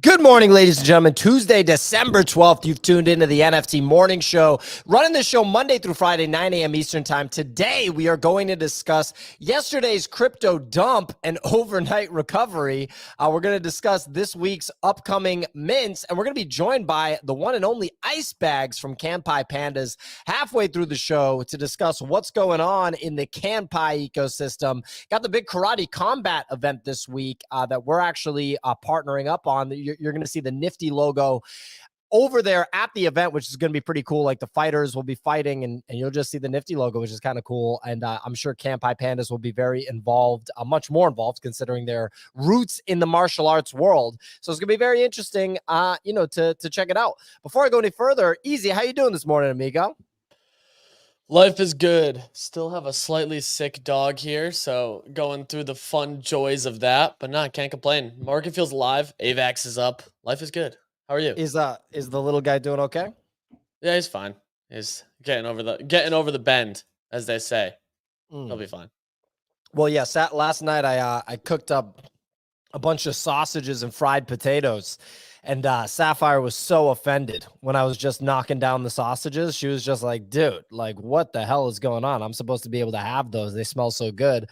Good morning, ladies and gentlemen. Tuesday, December 12th. You've tuned into the NFT Morning Show. Running the show Monday through Friday, 9 a.m. Eastern Time. Today, we are going to discuss yesterday's crypto dump and overnight recovery. We're going to discuss this week's upcoming mints, and we're going to be joined by the one and only Bagz from Kanpai Pandas halfway through the show to discuss what's going on in the Kanpai ecosystem. Got the big Karate Combat event this week that we're actually partnering up on. You're going to see the Nifty logo over there at the event, which is going to be pretty cool. Like the fighters will be fighting and you'll just see the Nifty logo, which is kind of cool. And I'm sure Kanpai Pandas will be very involved, much more involved considering their roots in the martial arts world. So it's going to be very interesting, to check it out. Before I go any further, Easy, how you doing this morning, amigo? Life is good. Still have a slightly sick dog here, so going through the fun joys of that, but no, can't complain. Market feels alive. AVAX is up. Life is good. How are you? Is the little guy doing okay? Yeah, he's fine. He's getting over the bend, as they say. He'll be fine. Well, yeah, last night I cooked up a bunch of sausages and fried potatoes. And Sapphire was so offended when I was just knocking down the sausages. She was just like, dude, like, what the hell is going on? I'm supposed to be able to have those. They smell so good.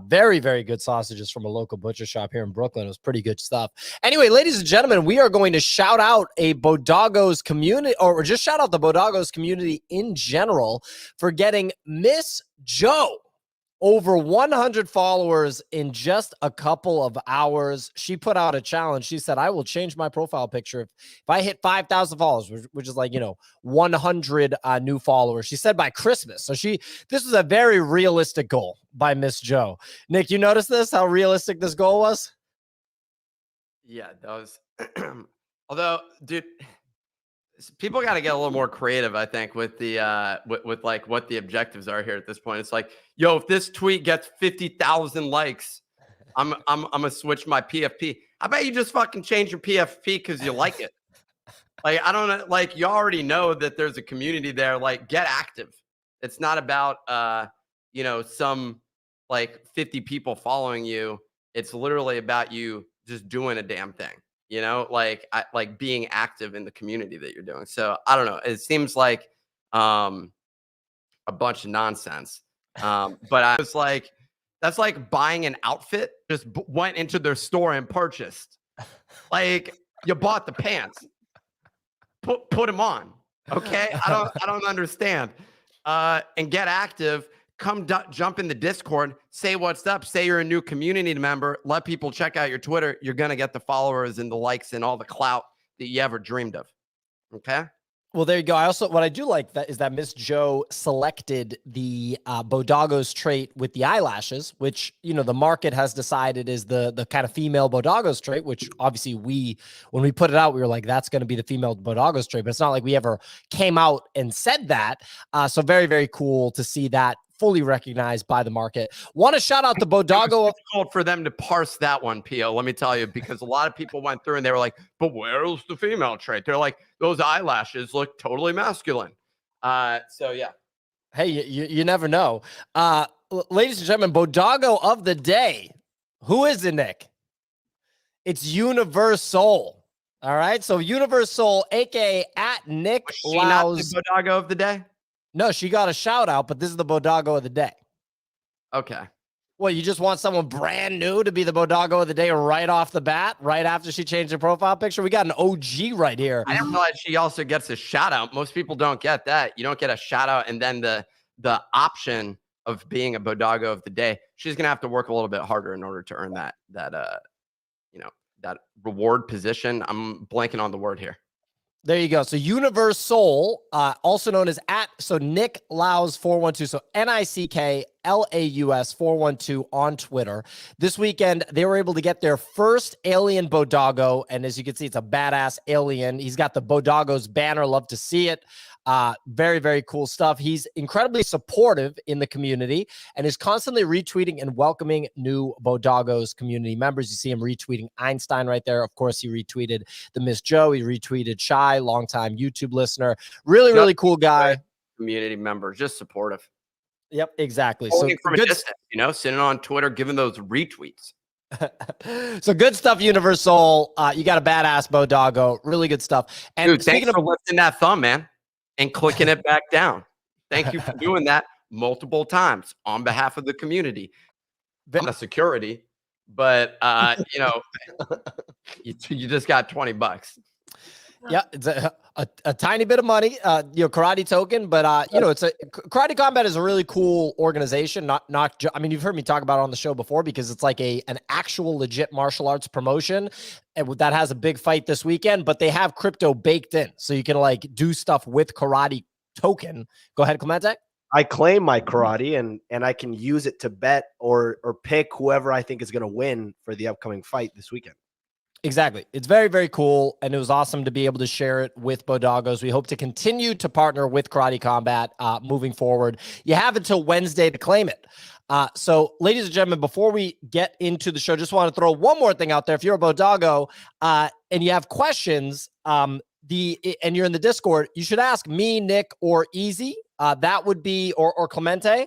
Very, very good sausages from a local butcher shop here in Brooklyn. It was pretty good stuff. Anyway, ladies and gentlemen, we are going to shout out a BoDoggos community, or just shout out the BoDoggos community in general for getting Miss Joe over 100 followers in just a couple of hours. She put out a challenge. She said, I will change my profile picture if I hit 5,000 followers, which is like, 100 new followers. She said by Christmas. So this was a very realistic goal by Miss Joe. Nick, you notice this, how realistic this goal was? Yeah, that was, although, dude, people got to get a little more creative, I think, with the with like what the objectives are here at this point. It's like, yo, if this tweet gets 50,000 likes, I'm gonna switch my PFP. I bet you just fucking change your PFP because you like it. Like, I don't know, like, you already know that there's a community there. Like, get active. It's not about some like 50 people following you. It's literally about you just doing a damn thing. Like being active in the community that you're doing. So I don't know. It seems like a bunch of nonsense. But I was like, that's like buying an outfit. Just went into their store and purchased. Like, you bought the pants. Put them on. Okay. I don't understand. And get active. Come jump in the Discord, say what's up, say you're a new community member, let people check out your Twitter. You're going to get the followers and the likes and all the clout that you ever dreamed of. Okay? Well, there you go. What I do like that is that Miss Joe selected the BoDoggos trait with the eyelashes, which, the market has decided is the kind of female BoDoggos trait, which obviously when we put it out, we were like, that's going to be the female BoDoggos trait, but it's not like we ever came out and said that. So very, very cool to see that fully recognized by the market. Want to shout out the BoDoggo. It's difficult for them to parse that one, Pio. Let me tell you, because a lot of people went through and they were like, but where's the female trait? They're like, those eyelashes look totally masculine. So yeah. Hey, you never know. Ladies and gentlemen, BoDoggo of the day. Who is it, Nick? It's Universal. All right. So Universal, aka at Nick Laus. The BoDoggo of the day? No, she got a shout out, but this is the BoDoggo of the day. Okay. Well, you just want someone brand new to be the BoDoggo of the day right off the bat, right after she changed her profile picture? We got an OG right here. I didn't realize she also gets a shout out. Most people don't get that. You don't get a shout out and then the option of being a BoDoggo of the day. She's gonna have to work a little bit harder in order to earn that reward position. I'm blanking on the word here. There you go. So Universal, also known as Nick Laus 412. So NICKLAUS 412 on Twitter. This weekend, they were able to get their first alien BoDoggo. And as you can see, it's a badass alien. He's got the BoDoggos banner. Love to see it. Very, very cool stuff. He's incredibly supportive in the community and is constantly retweeting and welcoming new BoDoggos community members. You see him retweeting Einstein right there. Of course, he retweeted the Miss Joe. He retweeted Shy, longtime YouTube listener. Really, really cool guy. Community member, just supportive. Yep, exactly. Holding from a distance, sitting on Twitter, giving those retweets. So good stuff, Universal. You got a badass BoDoggo. Really good stuff. And Dude, thanks speaking for of, lifting that thumb, man, and clicking it back down. Thank you for doing that multiple times on behalf of the community. I'm a security, but you know, you just got $20. yeah, it's a tiny bit of money, you know, karate token, but you know, Karate Combat is a really cool organization. I mean, you've heard me talk about it on the show before because it's like an actual legit martial arts promotion, and that has a big fight this weekend. But they have crypto baked in, so you can like do stuff with karate token. Go ahead, Clemente. I claim my karate and I can use it to bet or pick whoever I think is going to win for the upcoming fight this weekend. Exactly. It's very, very cool. And it was awesome to be able to share it with BoDoggos. We hope to continue to partner with Karate Combat moving forward. You have until Wednesday to claim it. So, ladies and gentlemen, before we get into the show, just want to throw one more thing out there. If you're a BoDoggo and you have questions, and you're in the Discord, you should ask me, Nick, or Easy. That would be, or Clemente.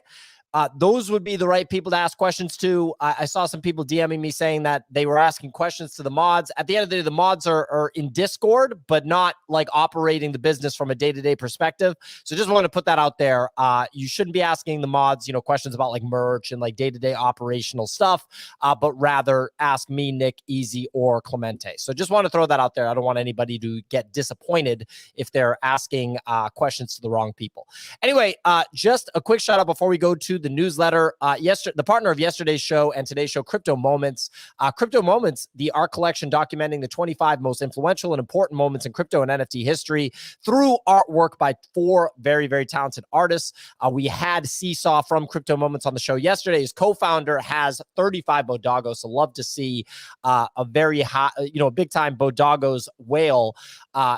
Those would be the right people to ask questions to. I saw some people DMing me saying that they were asking questions to the mods. At the end of the day, the mods are in Discord, but not like operating the business from a day-to-day perspective. So just want to put that out there. You shouldn't be asking the mods, you know, questions about like merch and like day-to-day operational stuff, but rather ask me, Nick, Easy, or Clemente. So just want to throw that out there. I don't want anybody to get disappointed if they're asking questions to the wrong people. Anyway, just a quick shout out before we go to the newsletter. The partner of yesterday's show and today's show, Crypto Moments. Crypto Moments, the art collection documenting the 25 most influential and important moments in crypto and NFT history through artwork by 4 very, very talented artists. We had Seesaw from Crypto Moments on the show yesterday. His co-founder has 35 BoDoggos, so love to see a very high, you know, a big time BoDoggos whale,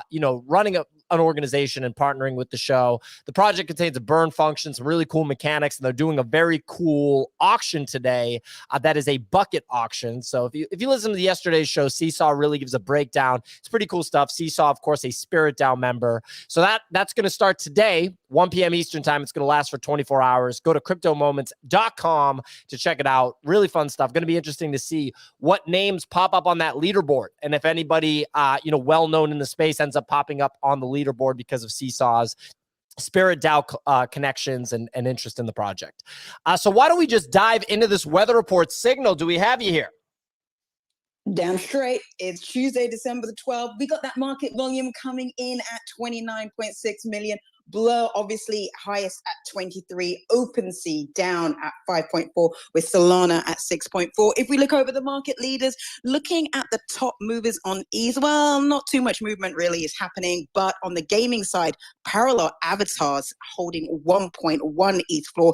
you know, running an organization and partnering with the show. The project contains a burn function, some really cool mechanics, and they're doing a very cool auction today that is a bucket auction. So if you listen to yesterday's show, Seesaw really gives a breakdown. It's pretty cool stuff. Seesaw, of course, a Spirit DAO member. So that's going to start today, 1 p.m. Eastern time. It's going to last for 24 hours. Go to cryptomoments.com to check it out. Really fun stuff. Going to be interesting to see what names pop up on that leaderboard. And if anybody, you know, well-known in the space ends up popping up on the leaderboard because of Seesaw's Spirit DAO connections and interest in the project. So why don't we just dive into this weather report? Signal, do we have you here? Damn straight. It's Tuesday, December the 12th. We got that market volume coming in at 29.6 million. Blur, obviously, highest at 23. OpenSea down at 5.4 with Solana at 6.4. If we look over the market leaders, looking at the top movers on ETH, well, not too much movement really is happening. But on the gaming side, Parallel Avatars holding 1.1 ETH floor,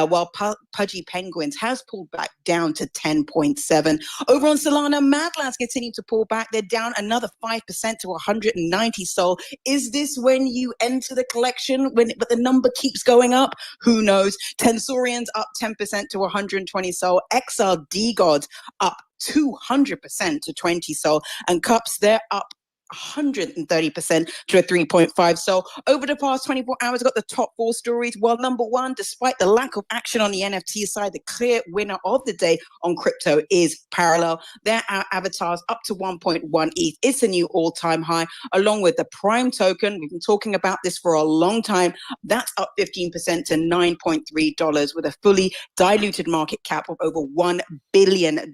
while Pudgy Penguins has pulled back down to 10.7. Over on Solana, Madlands continue to pull back. They're down another 5% to 190 Sol. Is this when you enter the collection? But the number keeps going up? Who knows? Tensorians up 10% to 120 Sol. XRD Gods up 200% to 20 Sol. And Cups, they're up 130% to a 3.5. So over the past 24 hours, got the top 4 stories. Well, number one, despite the lack of action on the NFT side, the clear winner of the day on crypto is Parallel. Their avatars up to 1.1 ETH. It's a new all-time high, along with the Prime token. We've been talking about this for a long time. That's up 15% to $9.3 with a fully diluted market cap of over $1 billion.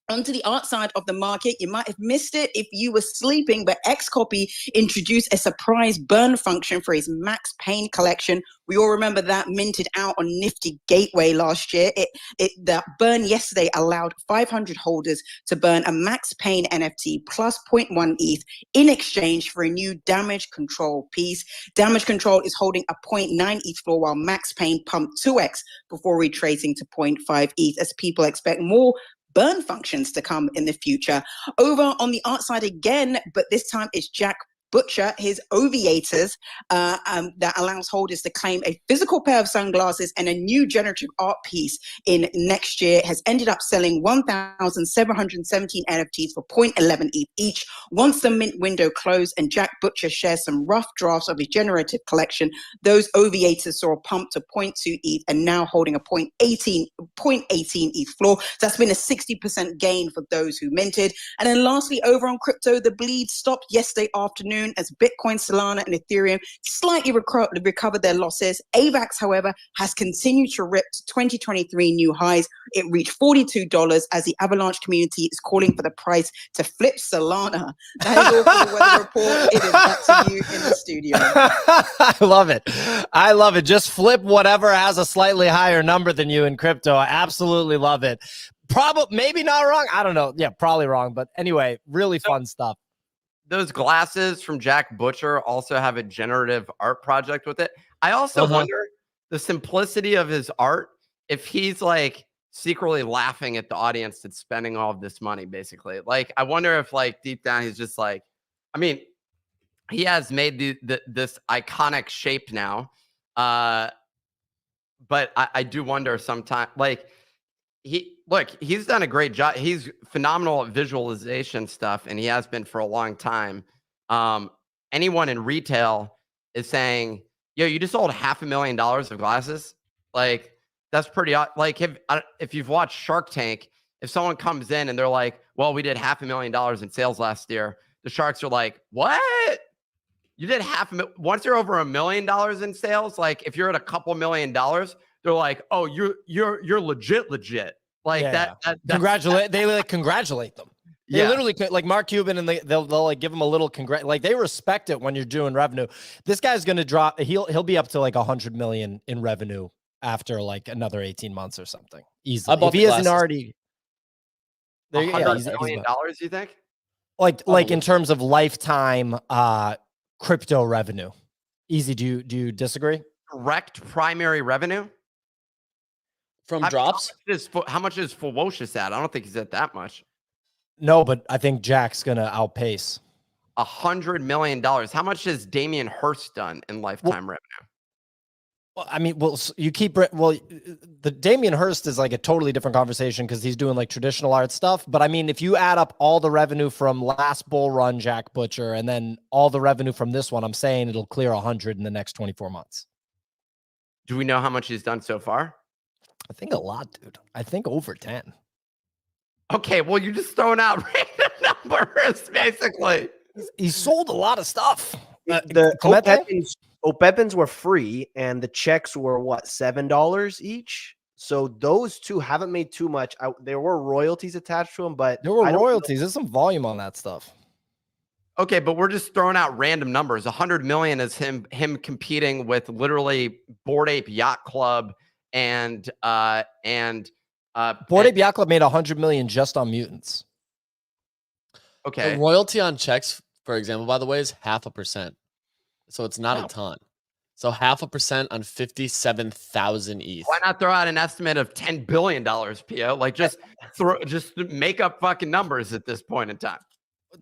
Onto the art side of the market, you might have missed it if you were sleeping, but Xcopy introduced a surprise burn function for his Max Payne collection. We all remember that minted out on Nifty Gateway last year. The burn yesterday allowed 500 holders to burn a Max Payne NFT plus 0.1 ETH in exchange for a new damage control piece. Damage control is holding a 0.9 ETH floor, while Max Payne pumped 2x before retracing to 0.5 ETH as people expect more burn functions to come in the future. Over on the art side again, but this time it's Jack Butcher his Oviators that allows holders to claim a physical pair of sunglasses and a new generative art piece in next year, has ended up selling 1,717 NFTs for 0.11 ETH each. Once the mint window closed and Jack Butcher shares some rough drafts of his generative collection, those Oviators saw a pump to 0.2 ETH and now holding a 0.18 ETH floor. So that's been a 60% gain for those who minted. And then lastly, over on crypto, the bleed stopped yesterday afternoon as Bitcoin, Solana, and Ethereum slightly recovered their losses. AVAX, however, has continued to rip to 2023 new highs. It reached $42 as the Avalanche community is calling for the price to flip Solana. That is all for the weather report. It is back to you in the studio. I love it. I love it. Just flip whatever has a slightly higher number than you in crypto. I absolutely love it. Probably, maybe not wrong. I don't know. Yeah, probably wrong. But anyway, really fun stuff. Those glasses from Jack Butcher also have a generative art project with it. I also wonder the simplicity of his art, if he's like secretly laughing at the audience that's spending all of this money, basically. Like, I wonder if like deep down he's just like, I mean, he has made this iconic shape now. But I do wonder sometimes, like, he's done a great job. He's phenomenal at visualization stuff, and he has been for a long time. Anyone in retail is saying, yo, you just sold $500,000 of glasses. Like, that's pretty, like, if you've watched Shark Tank, if someone comes in and they're like, well, we did $500,000 in sales last year, the sharks are like, what? You did once you're over $1 million in sales, like if you're at a couple $1 million, they're like, oh, you're legit. Like congratulate. They like congratulate them. They literally like Mark Cuban, and they'll like give him a little like they respect it when you're doing revenue. This guy's gonna drop. He'll be up to like 100 million in revenue after like another 18 months or something. Easily. If he isn't already there, $100 million, you think? Like in terms of lifetime crypto revenue. Easy. Do you disagree? Direct primary revenue from drops? How much is Ferocious at? I don't think he's at that much. No, but I think Jack's gonna outpace $100 million. How much has Damian Hirst done in lifetime revenue? Well, I mean, the Damian Hirst is like a totally different conversation because he's doing like traditional art stuff. But I mean, if you add up all the revenue from last bull run, Jack Butcher, and then all the revenue from this one, I'm saying it'll clear 100 in the next 24 months. Do we know how much he's done so far? I think a lot, dude. I think over 10. Okay, well, you're just throwing out random numbers, basically. He sold a lot of stuff. The Opepins were free, and the checks were what, $7 each. So those two haven't made too much. There were royalties attached to them, but there were royalties. There's some volume on that stuff. Okay, but we're just throwing out random numbers. 100 million is him competing with literally Bored Ape Yacht Club and Bored Ape Yacht Club made 100 million just on mutants. Okay. The royalty on checks, for example, by the way, is 0.5%. So it's not a ton. So 0.5% on 57,000 ETH. Why not throw out an estimate of $10 billion, Pio? Like just make up fucking numbers at this point in time.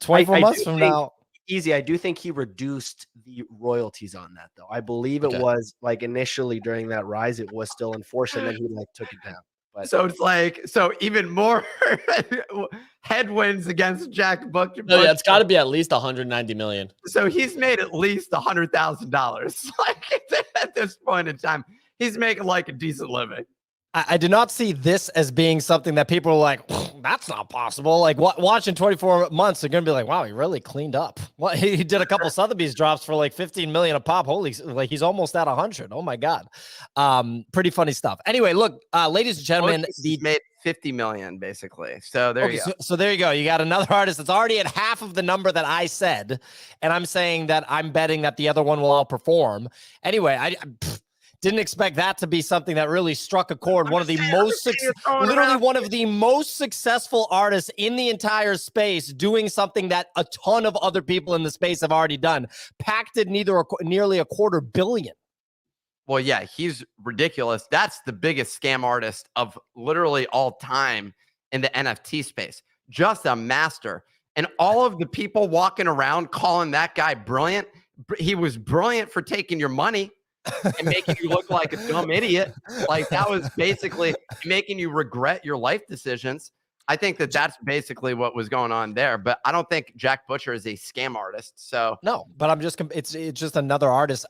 24 months from now. Easy. I do think he reduced the royalties on that, though. I believe it was like initially during that rise, it was still enforced, and then he like took it down. But so it's like, so even more headwinds against Jack Butcher. No, yeah, it's got to be at least 190 million. So he's made at least $100,000. Like at this point in time, he's making like a decent living. I do not see this as being something that people are like, that's not possible. Like watching 24 months, they're going to be like, wow, he really cleaned up. Well, he did a couple Sotheby's drops for like 15 million a pop. Holy, like he's almost at 100. Oh my God. Pretty funny stuff. Anyway, look, ladies and gentlemen, he made 50 million basically. So there you go. So there you go. You got another artist that's already at half of the number that I said. And I'm saying that I'm betting that the other one will outperform. Anyway, I didn't expect that to be something that really struck a chord. One of the most successful artists in the entire space doing something that a ton of other people in the space have already done. Pac did nearly $250 million. Well, yeah, he's ridiculous. That's the biggest scam artist of literally all time in the NFT space. Just a master. And all of the people walking around calling that guy brilliant, he was brilliant for taking your money and making you look like a dumb idiot. Like that was basically making you regret your life decisions. I think that that's basically what was going on there, but I don't think Jack Butcher is a scam artist. So no, but I'm just, it's just another artist.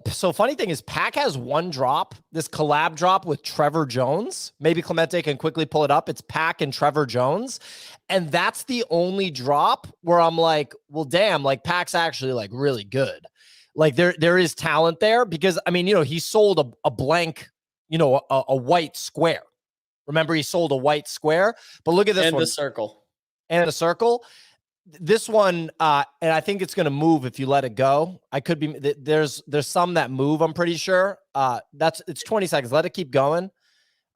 So funny thing is Pac has one drop, this collab drop with Trevor Jones. Maybe Clemente can quickly pull it up. It's Pac and Trevor Jones. And that's the only drop where I'm like, well, damn, like Pac's actually like really good. Like there is talent there because I mean, he sold a blank, a white square. Remember, he sold a white square, but look at this and one. the circle. And a circle. This one, and I think it's going to move if you let it go. I could be, there's some that move, I'm pretty sure. It's 20 seconds. Let it keep going.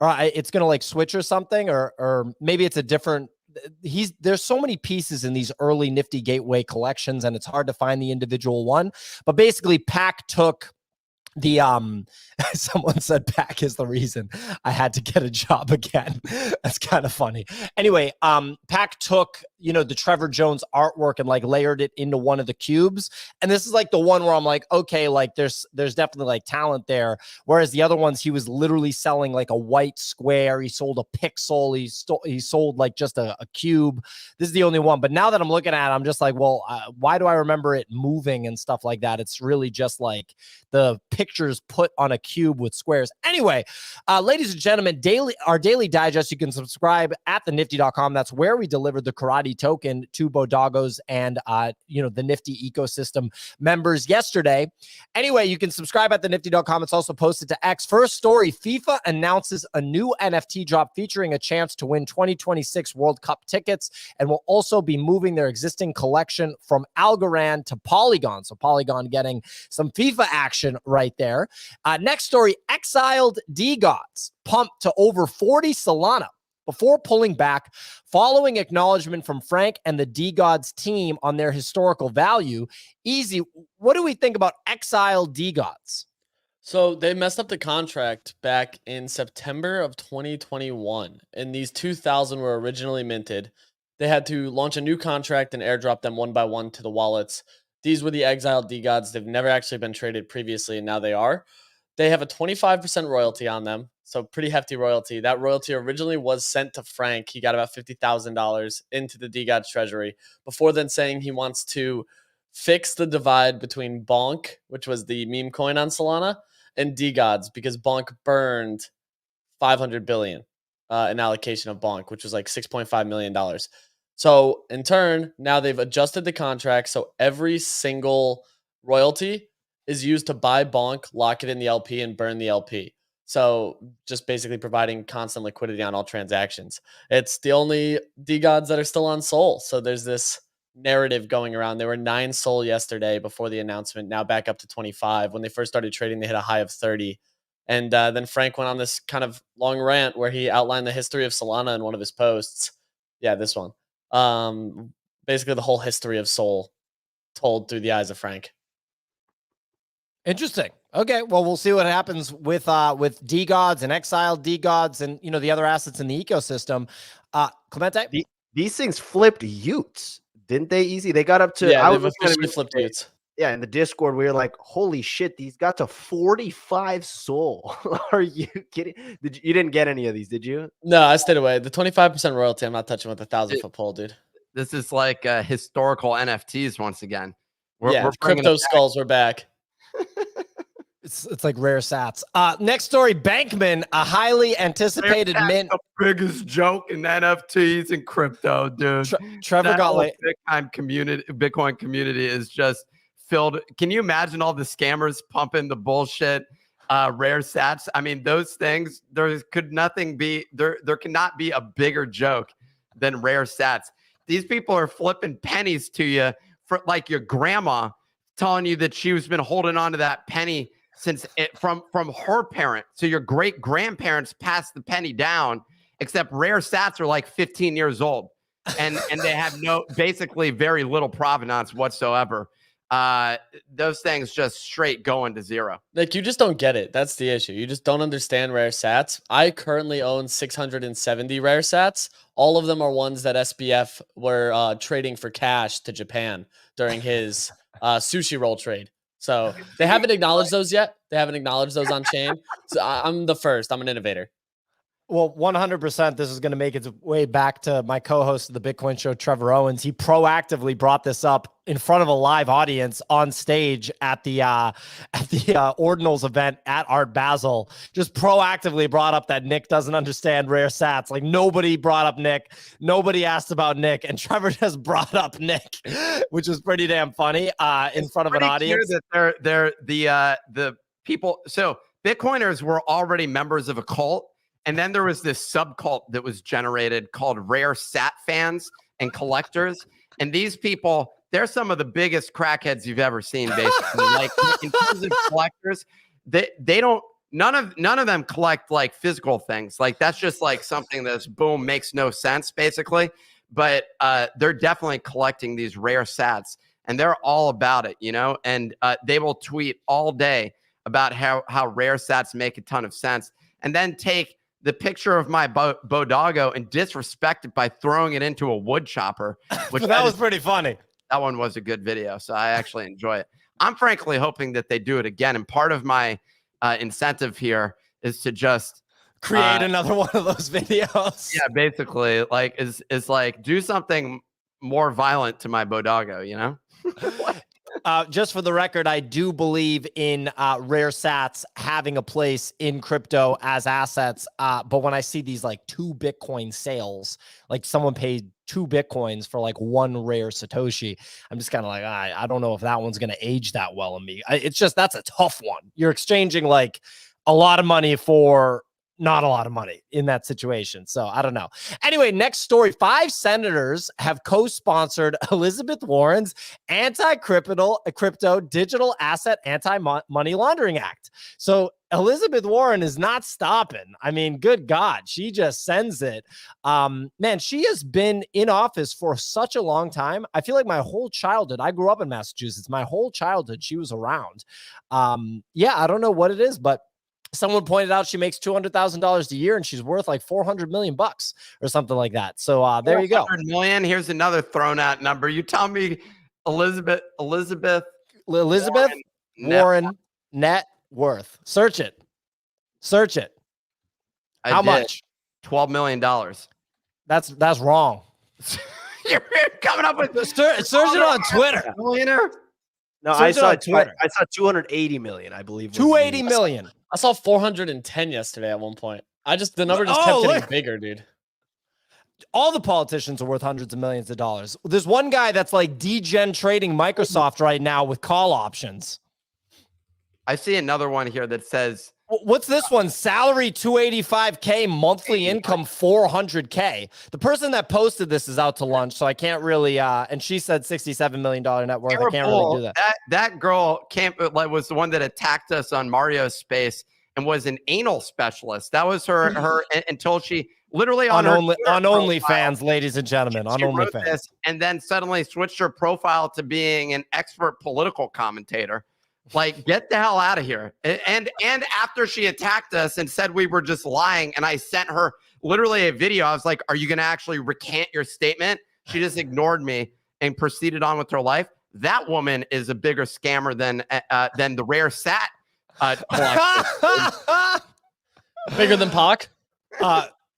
Or it's going to like switch or something, or maybe it's a different, there's so many pieces in these early Nifty Gateway collections, and it's hard to find the individual one. But basically, Pac took the someone said Pac is the reason I had to get a job again. That's kind of funny. Anyway, Pac took the Trevor Jones artwork and like layered it into one of the cubes, and this is like the one where I'm like, okay, like there's definitely like talent there, whereas the other ones he was literally selling like a white square. He sold a pixel. He sold like just a cube. This is the only one. But now that I'm looking at it, I'm just like, well, why do I remember it moving and stuff like that? It's really just like the pictures put on a cube with squares. Anyway, ladies and gentlemen, our daily digest, you can subscribe at thenifty.com. That's where we delivered the karate token to BoDoggos and the Nifty ecosystem members yesterday. Anyway, you can subscribe at thenifty.com. It's also posted to X. First story, FIFA announces a new NFT drop featuring a chance to win 2026 World Cup tickets, and will also be moving their existing collection from Algorand to Polygon. So Polygon getting some FIFA action right there. Next story, exiled DeGods pumped to over 40 Solana before pulling back following acknowledgement from Frank and the DeGods team on their historical value. Easy, what do we think about exiled DeGods? So they messed up the contract back in September of 2021, and these 2,000 were originally minted. They had to launch a new contract and airdrop them one by one to the wallets. These were the exiled DeGods. They've never actually been traded previously, and now they are. They have a 25% royalty on them, so pretty hefty royalty. That royalty originally was sent to Frank. He got about $50,000 into the DeGods treasury before then saying he wants to fix the divide between Bonk, which was the meme coin on Solana, and DeGods, because Bonk burned $500 billion in allocation of Bonk, which was like $6.5 million. So in turn, now they've adjusted the contract, so every single royalty is used to buy Bonk, lock it in the LP, and burn the LP. So just basically providing constant liquidity on all transactions. It's the only DeGods that are still on Sol. So there's this narrative going around. There were 9 Sol yesterday before the announcement, now back up to 25. When they first started trading, they hit a high of 30. And then Frank went on this kind of long rant where he outlined the history of Solana in one of his posts. Yeah, this one. Basically the whole history of Sol told through the eyes of Frank. Interesting. Okay, well, we'll see what happens with DeGods and exiled DeGods and the other assets in the ecosystem. Clemente, these things flipped Utes, didn't they? Easy. They got up to they've officially flipped Utes. Yeah, in the Discord, we were like, "Holy shit, these got to 45 Sol." Are you kidding? You didn't get any of these, did you? No, I stayed away. The 25% royalty, I'm not touching with a 1,000-foot pole, dude. this is like historical NFTs once again. We're crypto skulls. We're back. It's like rare sats. Next story, Bankman, a highly anticipated mint. The biggest joke in NFTs and crypto, dude. Trevor got like Bitcoin community is just filled. Can you imagine all the scammers pumping the bullshit rare sats? I mean, those things, there cannot be a bigger joke than rare sats. These people are flipping pennies to you for like your grandma telling you that she's been holding on to that penny from her parent. So your great grandparents passed the penny down, except rare sats are like 15 years old and they have basically very little provenance whatsoever. those things just straight going to zero. Like, you just don't get it. That's the issue. You just don't understand rare sats. I currently own 670 rare sats. All of them are ones that SBF were trading for cash to Japan during his sushi roll trade. So they haven't acknowledged those yet. They haven't acknowledged those on chain. So I'm the first. I'm an innovator. Well, 100%, this is going to make its way back to my co-host of the Bitcoin show, Trevor Owens. He proactively brought this up in front of a live audience on stage at the Ordinals event at Art Basel. Just proactively brought up that Nick doesn't understand rare sats. Like, nobody brought up Nick. Nobody asked about Nick. And Trevor just brought up Nick, which was pretty damn funny in front of an audience. That they're the people. So Bitcoiners were already members of a cult. And then there was this subcult that was generated called Rare Sat Fans and Collectors. And these people, they're some of the biggest crackheads you've ever seen, basically. Like, in terms of collectors, they don't, none of them collect like physical things. Like, that's just like something that's boom, makes no sense, basically. But they're definitely collecting these rare sats, and they're all about it, you know? And they will tweet all day about how rare sats make a ton of sense, and then take the picture of my BoDoggo and disrespect it by throwing it into a wood chopper, which that was pretty funny. That one was a good video, so I actually enjoy it. I'm frankly hoping that they do it again, and part of my incentive here is to just create another one of those videos. Yeah, basically, like is like do something more violent to my BoDoggo, you know? Just for the record, I do believe in rare sats having a place in crypto as assets. But when I see these like 2 Bitcoin sales, like someone paid 2 Bitcoins for like 1 rare Satoshi, I'm just kind of like, I don't know if that one's going to age that well in me. It's just, that's a tough one. You're exchanging like a lot of money for not a lot of money in that situation. So I don't know. Anyway, next story. 5 senators have co-sponsored Elizabeth Warren's anti-crypto digital asset anti-money laundering act. So Elizabeth Warren is not stopping. I mean, good God, she just sends it. Man, she has been in office for such a long time. I feel like my whole childhood, I grew up in Massachusetts. My whole childhood, she was around. Yeah, I don't know what it is, but someone pointed out she makes $200,000 a year and she's worth like $400 million or something like that. So there you go. $400 million. Here's another thrown out number. You tell me Elizabeth Warren net worth. Search it. How much? $12 million. That's wrong. You're coming up with search it on Twitter. Millionaire? No, I saw 280 million, I believe. 280 million. I saw 410 yesterday at one point. The number just kept getting bigger, dude. All the politicians are worth hundreds of millions of dollars. There's one guy that's like degen trading Microsoft right now with call options. I see another one here that says, what's this one? Salary 285K, monthly income 400K. The person that posted this is out to lunch, so I can't really and she said $67 million net worth. I can't really do that. That girl was the one that attacked us on Mario's space and was an anal specialist. That was her until she literally on OnlyFans, ladies and gentlemen, on OnlyFans. And then suddenly switched her profile to being an expert political commentator. Like, get the hell out of here. And after she attacked us and said we were just lying, and I sent her literally a video, I was like, are you going to actually recant your statement? She just ignored me and proceeded on with her life. That woman is a bigger scammer than the rare sat collector. Bigger than Pac?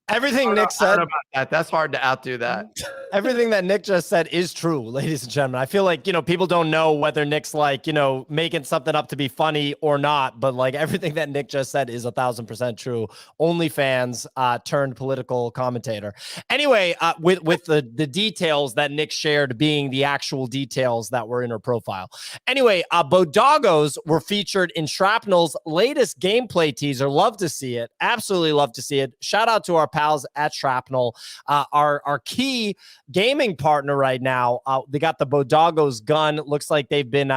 Everything Nick said. That's hard to outdo that. Everything that Nick just said is true, ladies and gentlemen. I feel like, people don't know whether Nick's like, making something up to be funny or not. But like everything that Nick just said is 1,000% true. OnlyFans turned political commentator. Anyway, with the details that Nick shared being the actual details that were in her profile. Anyway, BoDoggos were featured in Shrapnel's latest gameplay teaser. Love to see it. Absolutely love to see it. Shout out to our pals at Shrapnel, our key gaming partner right now. They got the BoDoggos gun. Looks like they've been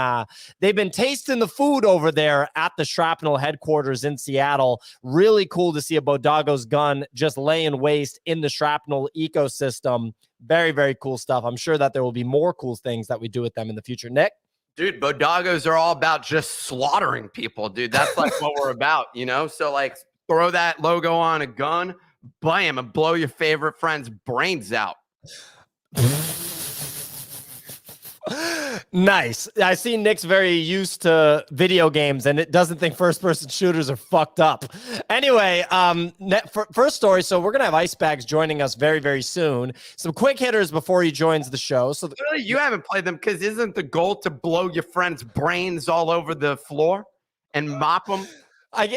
tasting the food over there at the Shrapnel headquarters in Seattle. Really cool to see a BoDoggos gun just laying waste in the Shrapnel ecosystem. Very, very cool stuff. I'm sure that there will be more cool things that we do with them in the future. Nick? Dude, BoDoggos are all about just slaughtering people, dude. That's like what we're about, you know? So like throw that logo on a gun, bam, and blow your favorite friend's brains out. Nice. I see Nick's very used to video games and it doesn't think first-person shooters are fucked up. Anyway, first story. So we're gonna have Bagz joining us very, very soon. Some quick hitters before he joins the show. So Really, you haven't played them because isn't the goal to blow your friend's brains all over the floor and mop them?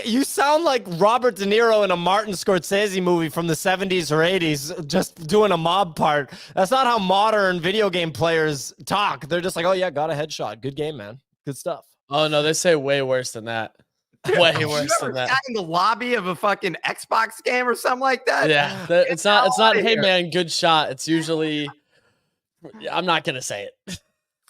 You sound like Robert De Niro in a Martin Scorsese movie from the 70s or 80s, just doing a mob part. That's not how modern video game players talk. They're just like, oh yeah, got a headshot. Good game, man. Good stuff. Oh no, they say way worse than that. Way worse than that. In the lobby of a fucking Xbox game or something like that. Yeah, it's not. Hey man, good shot. It's usually. I'm not gonna say it.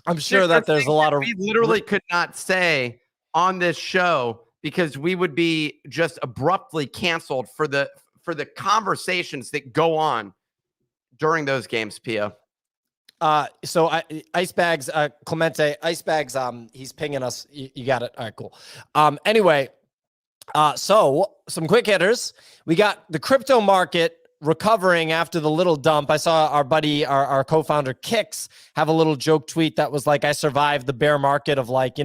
I'm sure that there's a lot of. We literally could not say on this show, because we would be just abruptly canceled for the conversations that go on during those games, Pio. So Bagz, Clemente, Bagz, he's pinging us. You got it. All right, cool. Anyway, so some quick hitters. We got the crypto market recovering after the little dump. I saw our buddy, our co-founder Kix, have a little joke tweet that was like, I survived the bear market of like,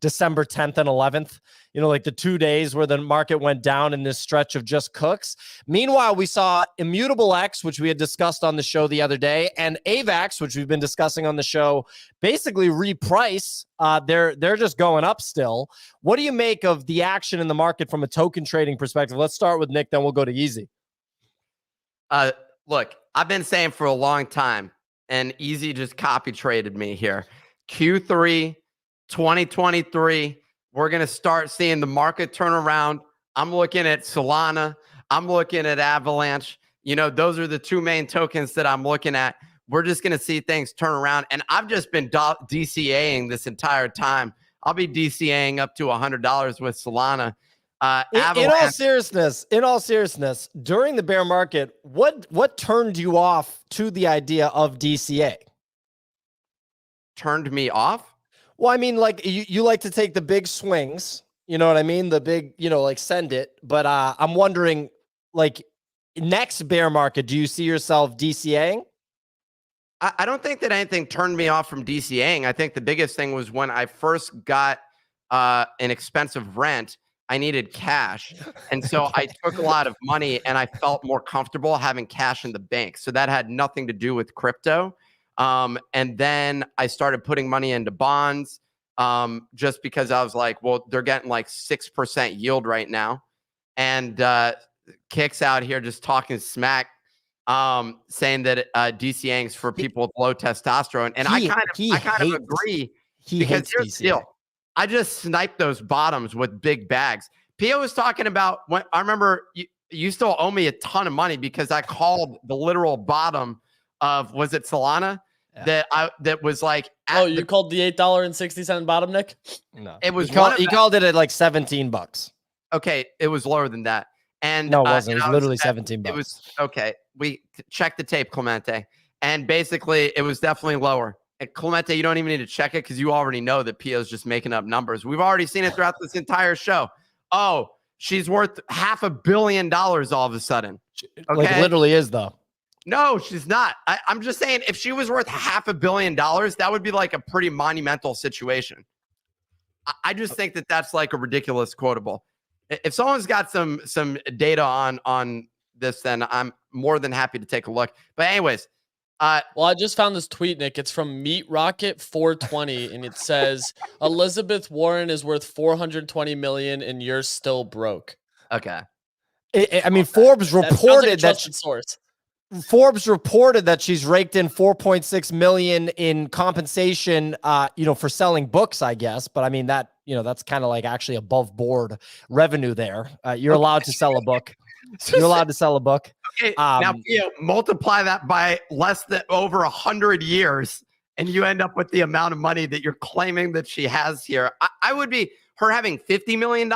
December 10th and 11th. Like the 2 days where the market went down in this stretch of just cooks. Meanwhile, we saw Immutable X, which we had discussed on the show the other day, and AVAX, which we've been discussing on the show, basically reprice. They're just going up still. What do you make of the action in the market from a token trading perspective? Let's start with Nick, then we'll go to Easy. Look, I've been saying for a long time, and Easy just copy traded me here. Q3 2023. We're going to start seeing the market turn around. I'm looking at Solana. I'm looking at Avalanche. Those are the two main tokens that I'm looking at. We're just going to see things turn around. And I've just been DCAing this entire time. I'll be DCAing up to $100 with Solana. In all seriousness, during the bear market, what turned you off to the idea of DCA? Turned me off? Well, I mean, like you like to take the big swings, you know what I mean? The big, like send it. But I'm wondering, like next bear market, do you see yourself DCAing? I don't think that anything turned me off from DCAing. I think the biggest thing was when I first got an expensive rent, I needed cash. And so I took a lot of money and I felt more comfortable having cash in the bank. So that had nothing to do with crypto. And then I started putting money into bonds just because I was like, well, they're getting like 6% yield right now. And Kicks out here just talking smack, saying that DCAing's for people with low testosterone. And I kind of agree, because here's the deal. I just sniped those bottoms with big bags. Pio was talking about when I remember you still owe me a ton of money because I called the literal bottom of, was it Solana? Yeah. That was like, you called the $8.60 bottom, Nick? No, it was he called it at like $17. Okay, it was lower than that. And no, it wasn't. It was literally $17. It was okay. We checked the tape, Clemente, and basically it was definitely lower. And Clemente, you don't even need to check it because you already know that Pio's just making up numbers. We've already seen it throughout this entire show. Oh, she's worth $500 million all of a sudden. Okay? Like literally is though. No, she's not. I'm just saying, if she was worth $500 million, that would be like a pretty monumental situation. I just think that that's like a ridiculous quotable. If someone's got some data on this, then I'm more than happy to take a look. But anyways, well, I just found this tweet, Nick. It's from Meat Rocket 420, and it says Elizabeth Warren is worth $420 million, and you're still broke. Okay. I mean, Forbes reported that source. Forbes reported that she's raked in $4.6 million in compensation, for selling books, I guess. But I mean, that, that's kind of like actually above board revenue there. You're allowed to sell a book. You're allowed to sell a book. Okay, now, multiply that by less than over 100 years, and you end up with the amount of money that you're claiming that she has here. I would be, her having $50 million,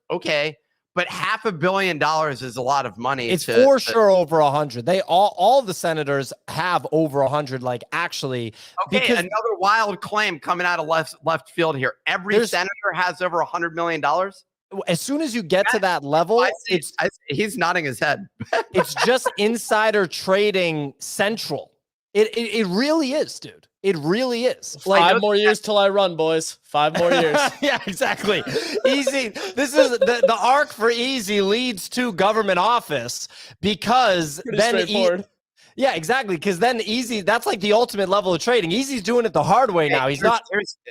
okay. but $500 million is a lot of money. It's for sure over 100. They all the senators have over 100. Like actually, okay. because Another wild claim coming out of left field here. Every senator has over $100 million. As soon as you get to that level, he's nodding his head. It's just insider trading central. It really is, dude. It really is. Like 5 more years till I run, boys. 5 more years. Yeah, exactly. Easy. This is the arc for Easy leads to government office because Pretty then straightforward. yeah, exactly. Because then Easy, that's like the ultimate level of trading. Easy's doing it the hard way now.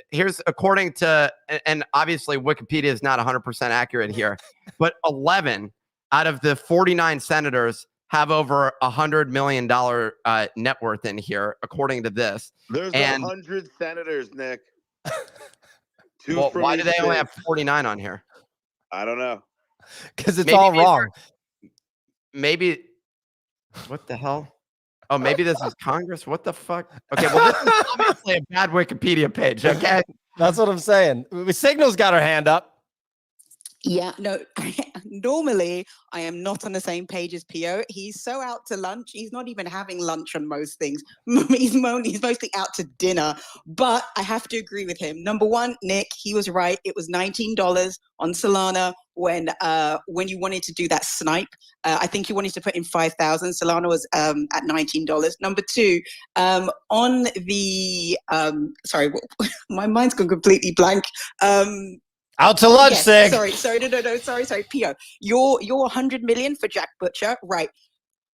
Here's according to, and obviously Wikipedia is not 100% accurate here, but 11 out of the 49 senators have over $100 million net worth in here, according to this. There's 100 senators, Nick. Well, why do they only have 49 on here? I don't know. Because it's all wrong. Maybe. What the hell? Oh, maybe this is Congress. What the fuck? Okay, well, this is obviously a bad Wikipedia page. Okay, that's what I'm saying. Signal's got her hand up. Yeah, no, normally I am not on the same page as Pio. He's so out to lunch. He's not even having lunch on most things. He's mostly out to dinner. But I have to agree with him. Number one, Nick, he was right. It was $19 on Solana when you wanted to do that snipe. I think you wanted to put in 5,000. Solana was at $19. Number two, on the sorry, my mind's gone completely blank. Out to lunch, Sig. Sorry, Pio. You're 100 million for Jack Butcher, right?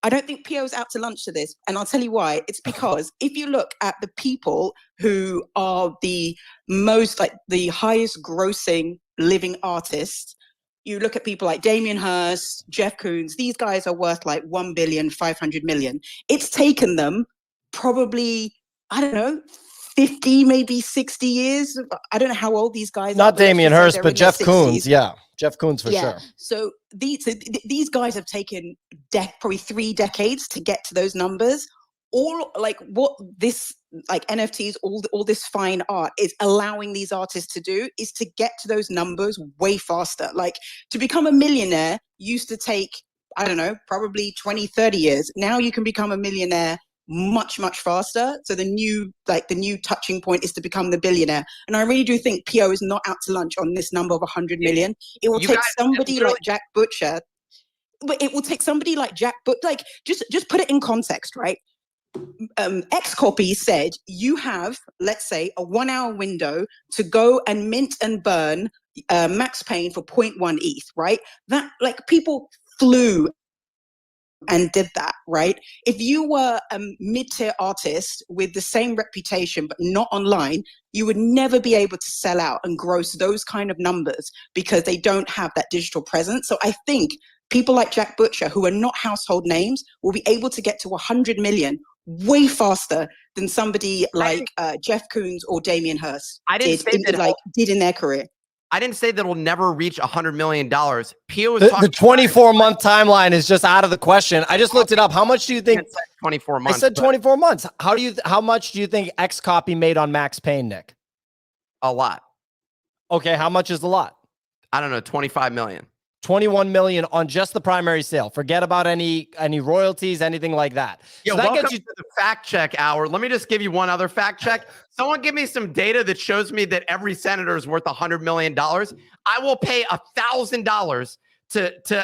I don't think Pio's out to lunch to this, and I'll tell you why. It's because if you look at the people who are the most, like the highest grossing living artists, you look at people like Damien Hirst, Jeff Koons. These guys are worth like 1 billion, 500 million. It's taken them probably, I don't know, 50, maybe 60 years. I don't know how old these guys are. Not Damien Hirst, but Jeff Koons. Yeah, Jeff Koons for sure. So these guys have taken probably 3 decades to get to those numbers. All like what this like NFTs, all this fine art is allowing these artists to do is to get to those numbers way faster. Like to become a millionaire used to take, I don't know, probably 20, 30 years. Now you can become a millionaire much faster. So the new touching point is to become the billionaire. And I really do think Pio is not out to lunch on this number of 100 million. It will take somebody like Jack Butcher. But it will take somebody like Jack Butcher. Like just put it in context, right? Xcopy said you have, let's say, a 1-hour window to go and mint and burn Max Payne for 0.1 ETH, right? That like people flew and did that, right? If you were a mid-tier artist with the same reputation but not online, you would never be able to sell out and gross those kind of numbers because they don't have that digital presence. So I think people like Jack Butcher, who are not household names, will be able to get to 100 million way faster than somebody like Jeff Koons or Damien Hirst did in their career. I didn't say that it'll never reach $100 million. Pio was the 24-month timeline is just out of the question. I just looked it up. How much do you think? 24 months. I said 24 months. How much do you think Xcopy made on Max Payne, Nick? A lot. Okay, how much is a lot? I don't know, 25 million. 21 million on just the primary sale. Forget about any royalties, anything like that. Yeah, so that welcome gets you to the fact check hour. Let me just give you one other fact check. Someone give me some data that shows me that every senator is worth $100 million. I will pay $1,000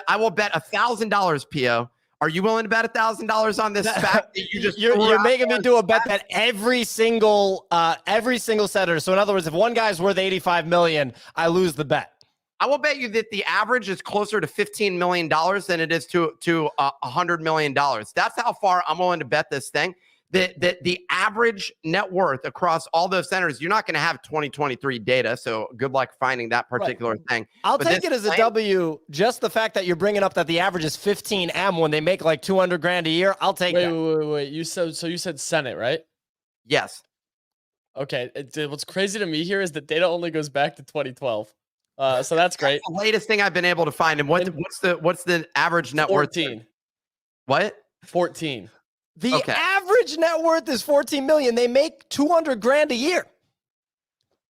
I will bet $1,000, Pio. Are you willing to bet $1,000 on this fact that you just you're making me do a bet that every single senator. So in other words, if one guy's worth 85 million, I lose the bet. I will bet you that the average is closer to $15 million than it is to $100 million. That's how far I'm willing to bet this thing. The average net worth across all those senators, you're not going to have 2023 data, so good luck finding that particular thing. I'll take it as a W. Just the fact that you're bringing up that the average is 15M when they make like 200 grand a year, I'll take that. Wait. You said Senate, right? Yes. Okay. What's crazy to me here is that data only goes back to 2012. So that's great. That's the latest thing I've been able to find. And what's the average net worth? 14. What? 14. The average net worth is 14 million. They make 200 grand a year.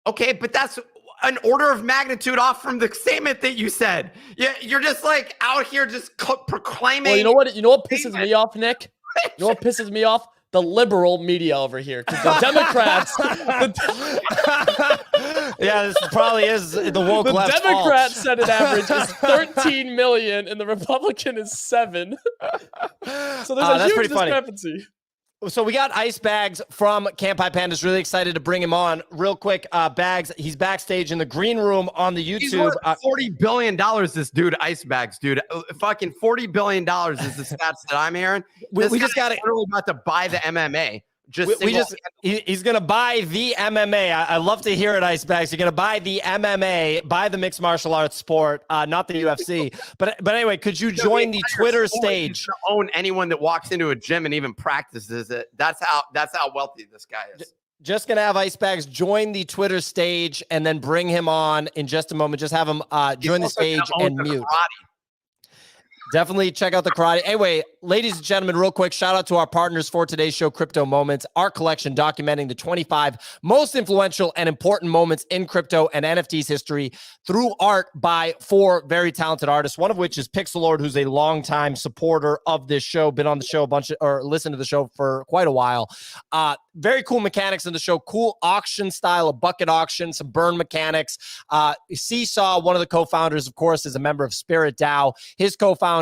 Okay, but that's an order of magnitude off from the statement that you said. You're just like out here just proclaiming. Well, you know what? You know what pisses me off, Nick? You know what pisses me off? The liberal media over here, because the Democrats, yeah, this probably is the woke the left Democrat fault. Senate average is 13 million, and the Republican is 7. So there's a that's huge pretty funny. discrepancy. So we got Ice Bagz from Kanpai Pandas. Really excited to bring him on. Real quick, Bagz, he's backstage in the green room on the YouTube. He's worth $40 billion, this dude, Ice Bagz, dude. Fucking $40 billion is the stats that I'm hearing. We just got literally about to buy the MMA. He's going to buy the MMA. I love to hear it, Ice Bagz. You're going to buy the MMA, buy the mixed martial arts sport, not the UFC. But anyway, could you join the Twitter stage? Own anyone that walks into a gym and even practices it. That's how wealthy this guy is. Just going to have Ice Bagz join the Twitter stage and then bring him on in just a moment. Just have him join the stage and mute. Definitely check out the karate. Anyway, ladies and gentlemen, real quick, shout out to our partners for today's show, Crypto Moments, our collection documenting the 25 most influential and important moments in crypto and NFTs history through art by 4 very talented artists, one of which is Pixelord, who's a longtime supporter of this show, been on the show listened to the show for quite a while. Very cool mechanics in the show, cool auction style, a bucket auction, some burn mechanics. Seesaw, one of the co-founders, of course, is a member of Spirit DAO. His co-founder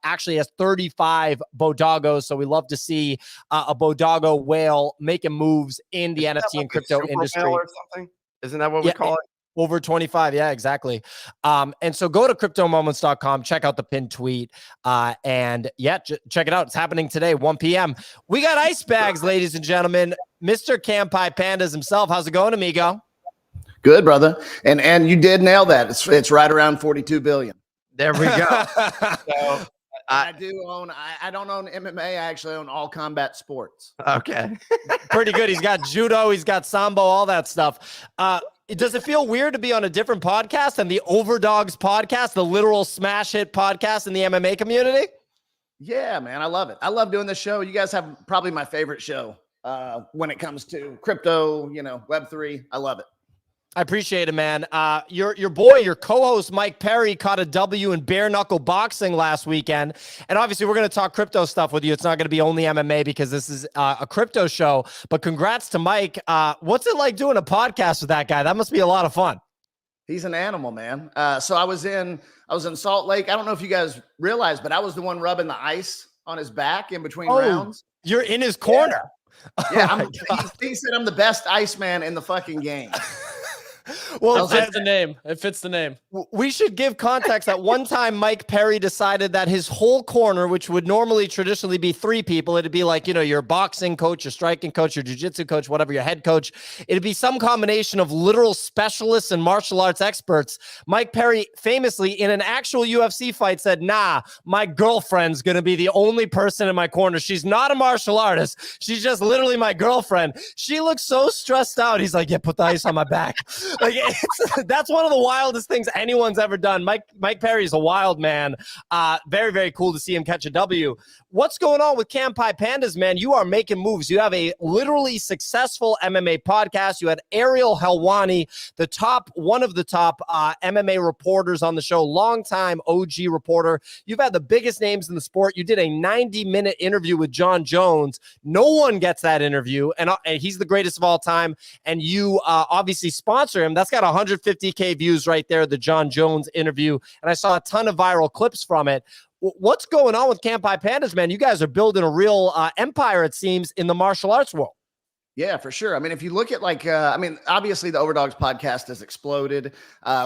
actually has 35 BoDoggos, so we love to see a BoDoggo whale making moves in the NFT and crypto industry. Or something? Isn't that what we call it? Over 25. Yeah, exactly. And so go to cryptomoments.com, check out the pinned tweet, and check it out. It's happening today, 1 p.m. We got Ice Bagz, ladies and gentlemen. Mr. Kanpai Pandas himself. How's it going, amigo? Good, brother. And you did nail that. It's right around 42 billion. There we go. So, I don't own MMA. I actually own all combat sports. Okay. Pretty good. He's got judo, he's got sambo, all that stuff. Does it feel weird to be on a different podcast than the OverDogs podcast, the literal smash hit podcast in the MMA community? Yeah, man. I love it. I love doing this show. You guys have probably my favorite show when it comes to crypto, Web3. I love it. I appreciate it, man. Your boy, your co-host, Mike Perry, caught a W in bare knuckle boxing last weekend. And obviously, we're going to talk crypto stuff with you. It's not going to be only MMA because this is a crypto show. But congrats to Mike. What's it like doing a podcast with that guy? That must be a lot of fun. He's an animal, man. So I was in Salt Lake. I don't know if you guys realize, but I was the one rubbing the ice on his back in between rounds. You're in his corner. Yeah, he said I'm the best Iceman in the fucking game. Well, it fits the name. It fits the name. We should give context. At one time, Mike Perry decided that his whole corner, which would normally traditionally be 3 people, it'd be like, your boxing coach, your striking coach, your jiu-jitsu coach, whatever, your head coach. It'd be some combination of literal specialists and martial arts experts. Mike Perry famously, in an actual UFC fight, said, nah, my girlfriend's going to be the only person in my corner. She's not a martial artist. She's just literally my girlfriend. She looks so stressed out. He's like, yeah, put the ice on my back. Like that's one of the wildest things anyone's ever done. Mike Perry is a wild man. Very, very cool to see him catch a W. What's going on with Kanpai Pandas, man? You are making moves. You have a literally successful MMA podcast. You had Ariel Helwani, one of the top MMA reporters on the show, longtime OG reporter. You've had the biggest names in the sport. You did a 90-minute interview with John Jones. No one gets that interview, and he's the greatest of all time. And you obviously sponsor him. That's got 150K views right there, the John Jones interview. And I saw a ton of viral clips from it. What's going on with Kanpai Pandas, man? You guys are building a real empire, it seems, in the martial arts world. Yeah, for sure. I mean, if you look at obviously the OverDogs podcast has exploded.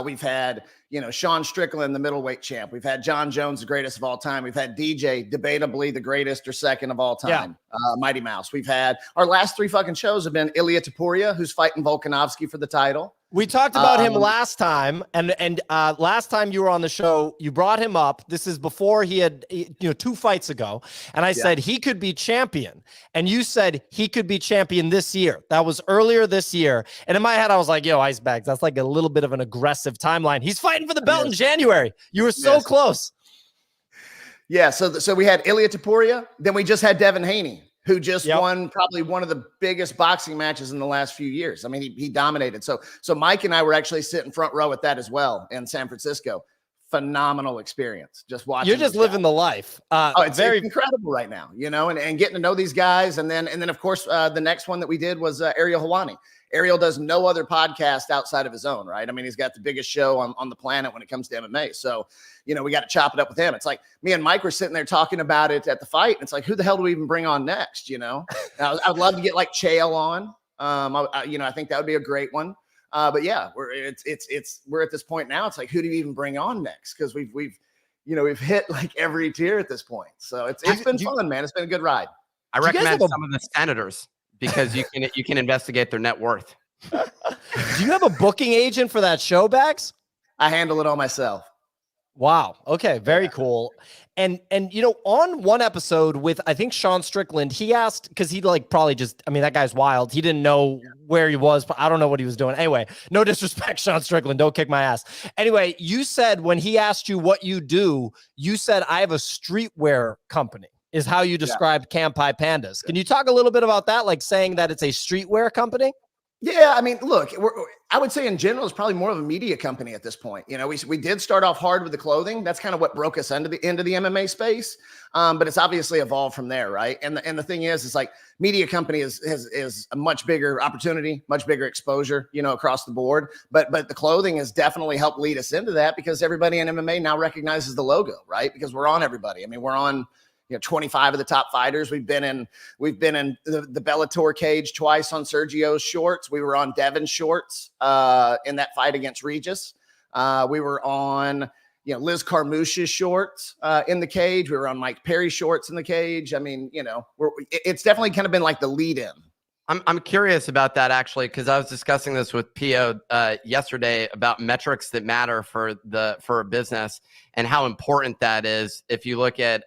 We've had, Sean Strickland, the middleweight champ. We've had John Jones, the greatest of all time. We've had DJ, debatably the greatest or second of all time. Yeah. Mighty Mouse. We've had our last 3 fucking shows have been Ilya Taporia, who's fighting Volkanovski for the title. We talked about him last time, and last time you were on the show, you brought him up. This is before he had, 2 fights ago, and I said he could be champion, and you said he could be champion this year. That was earlier this year, and in my head, I was like, "Yo, Ice Bagz, that's like a little bit of an aggressive timeline." He's fighting for the belt in January. You were so close. Yeah, so we had Ilya Taporia, then we just had Devin Haney, who just won probably one of the biggest boxing matches in the last few years. I mean, he dominated. So Mike and I were actually sitting front row at that as well in San Francisco. Phenomenal experience. Just watching. You're just living the life. It's incredible right now, you know, and getting to know these guys. And then of course, the next one that we did was Ariel Helwani. Ariel does no other podcast outside of his own, right? I mean, he's got the biggest show on the planet when it comes to MMA. So, you know, we got to chop it up with him. It's like me and Mike were sitting there talking about it at the fight. And it's like, who the hell do we even bring on next? You know, I would love to get like Chael on. I think that would be a great one. But yeah, we're at this point now. It's like, who do you even bring on next? Because we've hit like every tier at this point. So it's been fun, man. It's been a good ride. I recommend some of the senators because you can investigate their net worth. Do you have a booking agent for that show, Bagz? I handle it all myself. Wow. Okay. Very cool. And you know, on one episode with, I think, Sean Strickland, he asked, because he like probably just, I mean, that guy's wild. He didn't know where he was, but I don't know what he was doing. Anyway, no disrespect, Sean Strickland. Don't kick my ass. Anyway, you said when he asked you what you do, you said, I have a streetwear company, is how you described Kanpai Pandas. Can you talk a little bit about that? Like saying that it's a streetwear company? Yeah, I mean, look, I would say in general, it's probably more of a media company at this point. You know, we did start off hard with the clothing. That's kind of what broke us into the MMA space. But it's obviously evolved from there, right? And the thing is, it's like media company is a much bigger opportunity, much bigger exposure, you know, across the board. But the clothing has definitely helped lead us into that because everybody in MMA now recognizes the logo, right? Because we're on everybody. I mean, we're on 25 of the top fighters. We've been in the Bellator cage twice on Sergio's shorts. We were on Devin's shorts in that fight against Regis. We were on Liz Carmouche's shorts in the cage. We were on Mike Perry's shorts in the cage. I mean, it's definitely kind of been like the lead in. I'm curious about that actually, because I was discussing this with Pio yesterday about metrics that matter for a business and how important that is. If you look at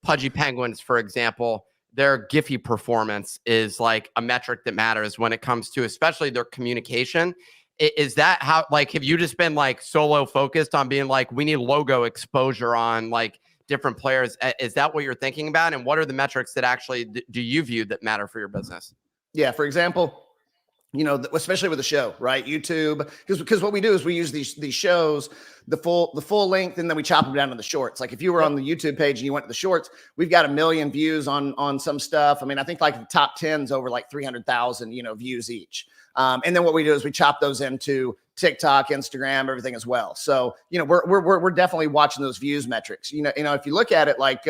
Pudgy Penguins, for example, their Giphy performance is like a metric that matters when it comes to especially their communication. Is that how, like, have you just been like solo focused on being like, we need logo exposure on like different players? Is that what you're thinking about? And what are the metrics that actually do you view that matter for your business? Yeah, for example, especially with the show, right? YouTube, because what we do is we use these shows, the full length, and then we chop them down to the shorts. Like if you were on the YouTube page and you went to the shorts, we've got 1 million views on some stuff. I mean, I think like the top 10's over like 300,000, views each. And then what we do is we chop those into TikTok, Instagram, everything as well. So, we're definitely watching those views metrics. If you look at it, like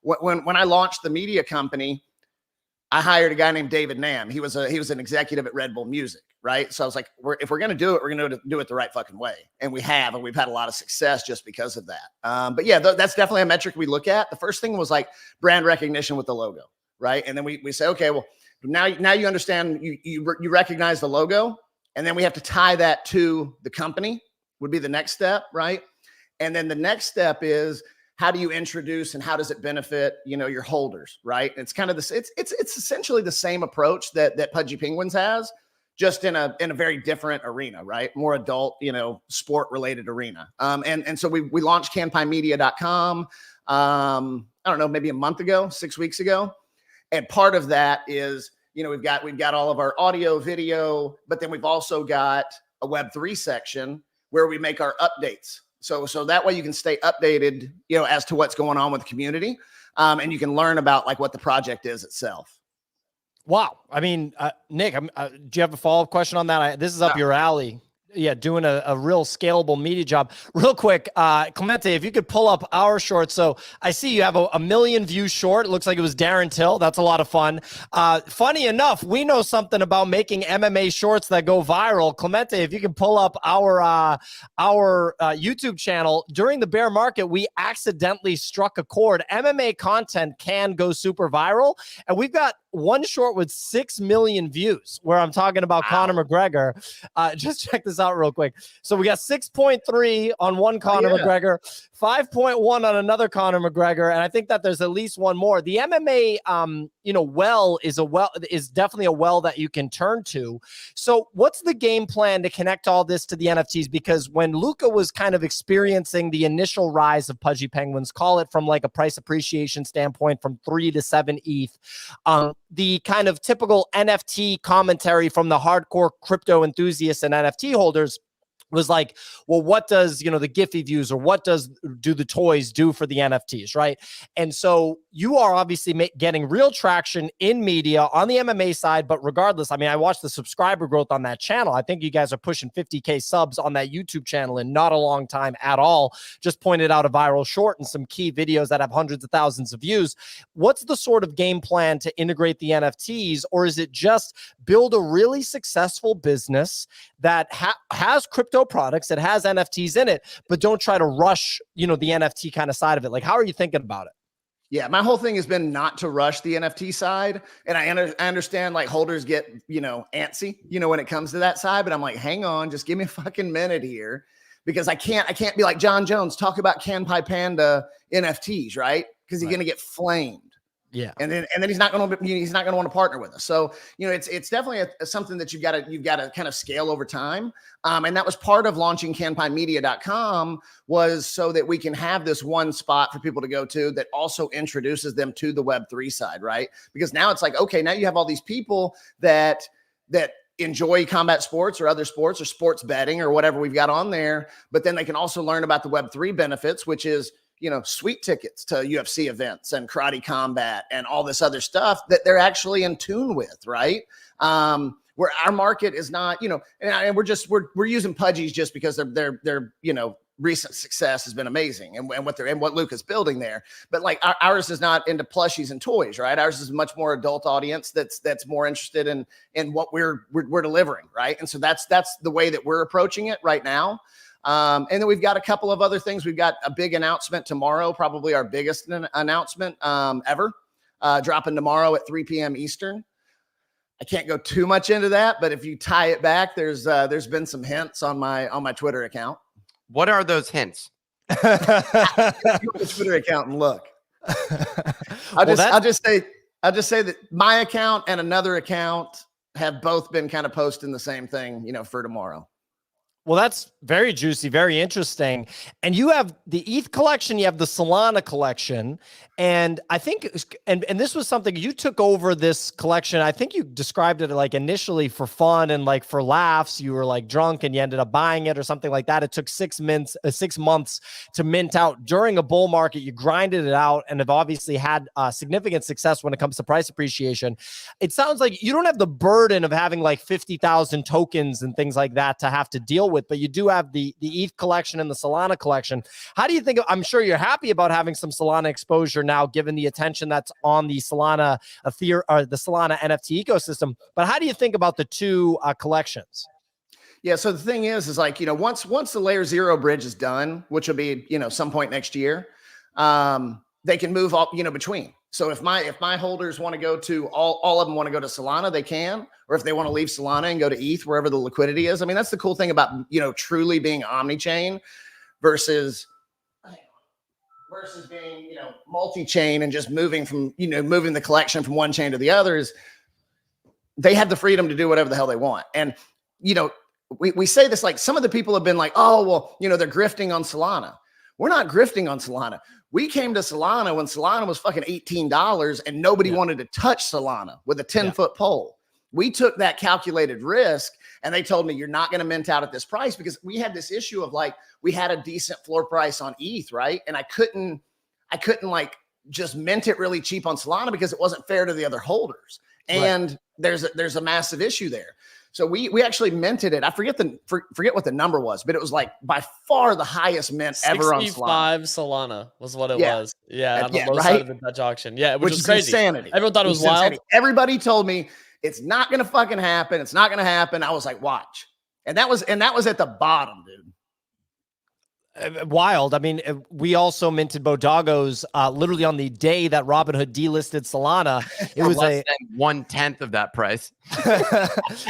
when I launched the media company, I hired a guy named David Nam. He was an executive at Red Bull Music, right? So I was like, if we're going to do it, we're going to do it the right fucking way. And we've had a lot of success just because of that. But yeah, that's definitely a metric we look at. The first thing was like brand recognition with the logo, right? And then we say, okay, well, now you understand, you recognize the logo, and then we have to tie that to the company would be the next step, right? And then the next step is, how do you introduce and how does it benefit, your holders, right? It's kind of this, it's essentially the same approach that Pudgy Penguins has, just in a very different arena, right? More adult, sport related arena. And so we launched kanpaimedia.com, I don't know, maybe a month ago, 6 weeks ago. And part of that is, we've got all of our audio, video, but then we've also got a Web3 section where we make our updates. So that way you can stay updated, as to what's going on with the community. And you can learn about like what the project is itself. Wow. I mean, Nick, do you have a follow-up question on that? This is up your alley. Yeah, doing a real scalable media job. Real quick, Clemente, if you could pull up our short. So I see you have a 1 million view short. It looks like it was Darren Till. That's a lot of fun. Funny enough, we know something about making MMA shorts that go viral. Clemente, if you can pull up our YouTube channel. During the bear market, we accidentally struck a chord. MMA content can go super viral. And we've got one short with 6 million views where I'm talking about Conor McGregor. Just check this out real quick. So we got 6.3 on one Conor McGregor, 5.1 on another Conor McGregor, and I think that there's at least one more. The MMA, is definitely a well that you can turn to. So what's the game plan to connect all this to the NFTs? Because when Luca was kind of experiencing the initial rise of Pudgy Penguins, call it from like a price appreciation standpoint from 3 to 7 ETH, the kind of typical NFT commentary from the hardcore crypto enthusiasts and NFT holders was like, well, what does, the Giphy views or what do the toys do for the NFTs, right? And so you are obviously getting real traction in media on the MMA side, but regardless, I mean, I watched the subscriber growth on that channel. I think you guys are pushing 50K subs on that YouTube channel in not a long time at all. Just pointed out a viral short and some key videos that have hundreds of thousands of views. What's the sort of game plan to integrate the NFTs, or is it just build a really successful business that has crypto products, that has NFTs in it, but don't try to rush, the NFT kind of side of it? Like, how are you thinking about it? Yeah, my whole thing has been not to rush the NFT side. And I understand like holders get, antsy, when it comes to that side, but I'm like, hang on, just give me a fucking minute here, because I can't be like John Jones, talk about Kanpai Panda NFTs, right? Because he's going to get flamed. Yeah. And then he's not going to want to partner with us. So, it's definitely something that you've got to kind of scale over time. And that was part of launching kanpaimedia.com, was so that we can have this one spot for people to go to that also introduces them to the Web3 side, right? Because now it's like, okay, now you have all these people that enjoy combat sports or other sports or sports betting or whatever we've got on there, but then they can also learn about the Web3 benefits, which is, sweet tickets to UFC events and karate combat and all this other stuff that they're actually in tune with, right? Where our market is not, and we're using Pudgies just because their recent success has been amazing and what Luca's building there. But like ours is not into plushies and toys, right? Ours is a much more adult audience that's more interested in what we're delivering, right? And so that's the way that we're approaching it right now. And then we've got a couple of other things. We've got a big announcement tomorrow, probably our biggest announcement ever, dropping tomorrow at 3 p.m. Eastern. I can't go too much into that, but if you tie it back, there's been some hints on my Twitter account. What are those hints? Go to the Twitter account and look. I'll just say that my account and another account have both been kind of posting the same thing, for tomorrow. Well, that's very juicy, very interesting. And you have the ETH collection, you have the Solana collection. And I think, and this was something you took over this collection. I think you described it like initially for fun and like for laughs. You were like drunk and you ended up buying it or something like that. It took 6 months to mint out during a bull market. You grinded it out and have obviously had significant success when it comes to price appreciation. It sounds like you don't have the burden of having like 50,000 tokens and things like that to have to deal with, but you do have the ETH collection and the Solana collection. How do you think, I'm sure you're happy about having some Solana exposure now, given the attention that's on the Solana or the Solana NFT ecosystem, but how do you think about the two collections? Yeah. So the thing is like, once the layer 0 bridge is done, which will be, some point next year, they can move up, between. So if my holders want to go to all of them want to go to Solana, they can, or if they want to leave Solana and go to ETH, wherever the liquidity is. I mean, that's the cool thing about, truly being omni-chain versus being, multi-chain and just moving moving the collection from one chain to the other. Is they have the freedom to do whatever the hell they want. And, we say this, like some of the people have been like, oh, well, they're grifting on Solana. We're not grifting on Solana. We came to Solana when Solana was fucking $18 and nobody wanted to touch Solana with a 10-foot pole. We took that calculated risk and they told me, you're not going to mint out at this price, because we had this issue of like, we had a decent floor price on ETH, right? And I couldn't like just mint it really cheap on Solana because it wasn't fair to the other holders. And there's a massive issue there. So we actually minted it. I forget what the number was, but it was like by far the highest mint ever on Solana. 65 Solana was what it was. Yeah, on the low right? side of the Dutch auction. Yeah, which is crazy. Insanity. Everyone thought it was wild. Insanity. Everybody told me it's not going to fucking happen. It's not going to happen. I was like, watch. And that was at the bottom, dude. Wild. I mean, we also minted BoDoggos literally on the day that Robinhood delisted Solana. It was less than 1/10 of that price.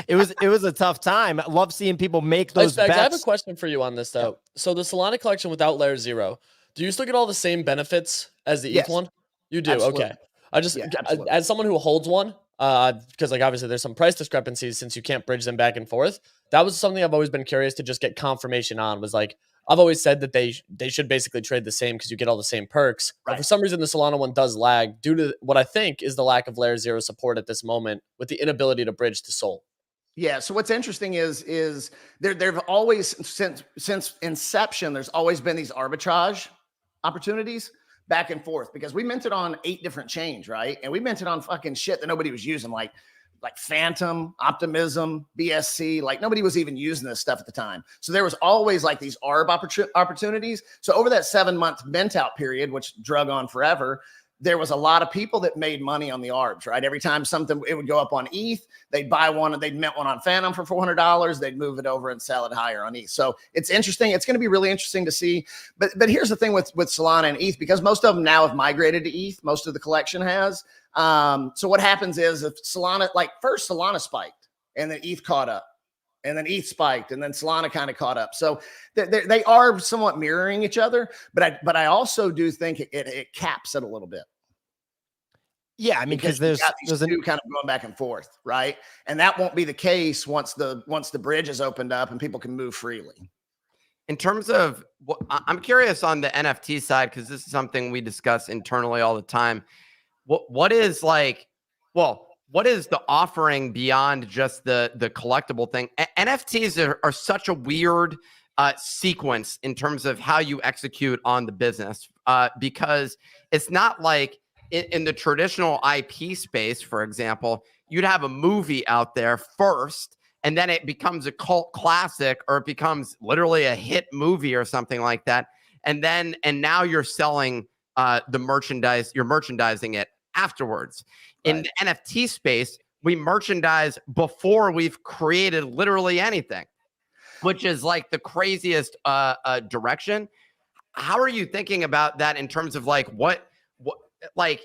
it was a tough time. I love seeing people make those Bagz, bets. I have a question for you on this though. So the Solana collection without layer 0, do you still get all the same benefits as the ETH Yes. one? You do. Absolutely. Okay. I just, Yeah, absolutely. as someone who holds one, because like obviously there's some price discrepancies since you can't bridge them back and forth. That was something I've always been curious to just get confirmation on. Was like, I've always said that they should basically trade the same because you get all the same perks. But for some reason, the Solana one does lag due to what I think is the lack of layer 0 support at this moment with the inability to bridge to Sol. Yeah. So what's interesting is there've always since inception, there's always been these arbitrage opportunities back and forth because we minted on 8 different chains, right? And we minted on fucking shit that nobody was using, like Phantom, Optimism, BSC. Like nobody was even using this stuff at the time. So there was always like these ARB opportunities. So over that 7-month mint out period, which drug on forever, there was a lot of people that made money on the ARBs, right? Every time something, it would go up on ETH, they'd buy one and they'd mint one on Phantom for $400. They'd move it over and sell it higher on ETH. So it's interesting. It's going to be really interesting to see. But here's the thing with Solana and ETH, because most of them now have migrated to ETH. Most of the collection has. So what happens is if Solana, like first Solana spiked and then ETH caught up. And then ETH spiked, and then Solana kind of caught up. So they are somewhat mirroring each other, but I also do think it caps it a little bit. Yeah, I mean, because there's two kind of going back and forth, right? And that won't be the case once the bridge is opened up and people can move freely. In terms of, I'm curious on the NFT side because this is something we discuss internally all the time. What is like, well, what is the offering beyond just the collectible thing? NFTs are such a weird sequence in terms of how you execute on the business because it's not like in the traditional IP space, for example, you'd have a movie out there first and then it becomes a cult classic or it becomes literally a hit movie or something like that. And now you're selling the merchandise, you're merchandising it afterwards. Right. In the NFT space, we merchandise before we've created literally anything, which is like the craziest direction. How are you thinking about that in terms of like what like,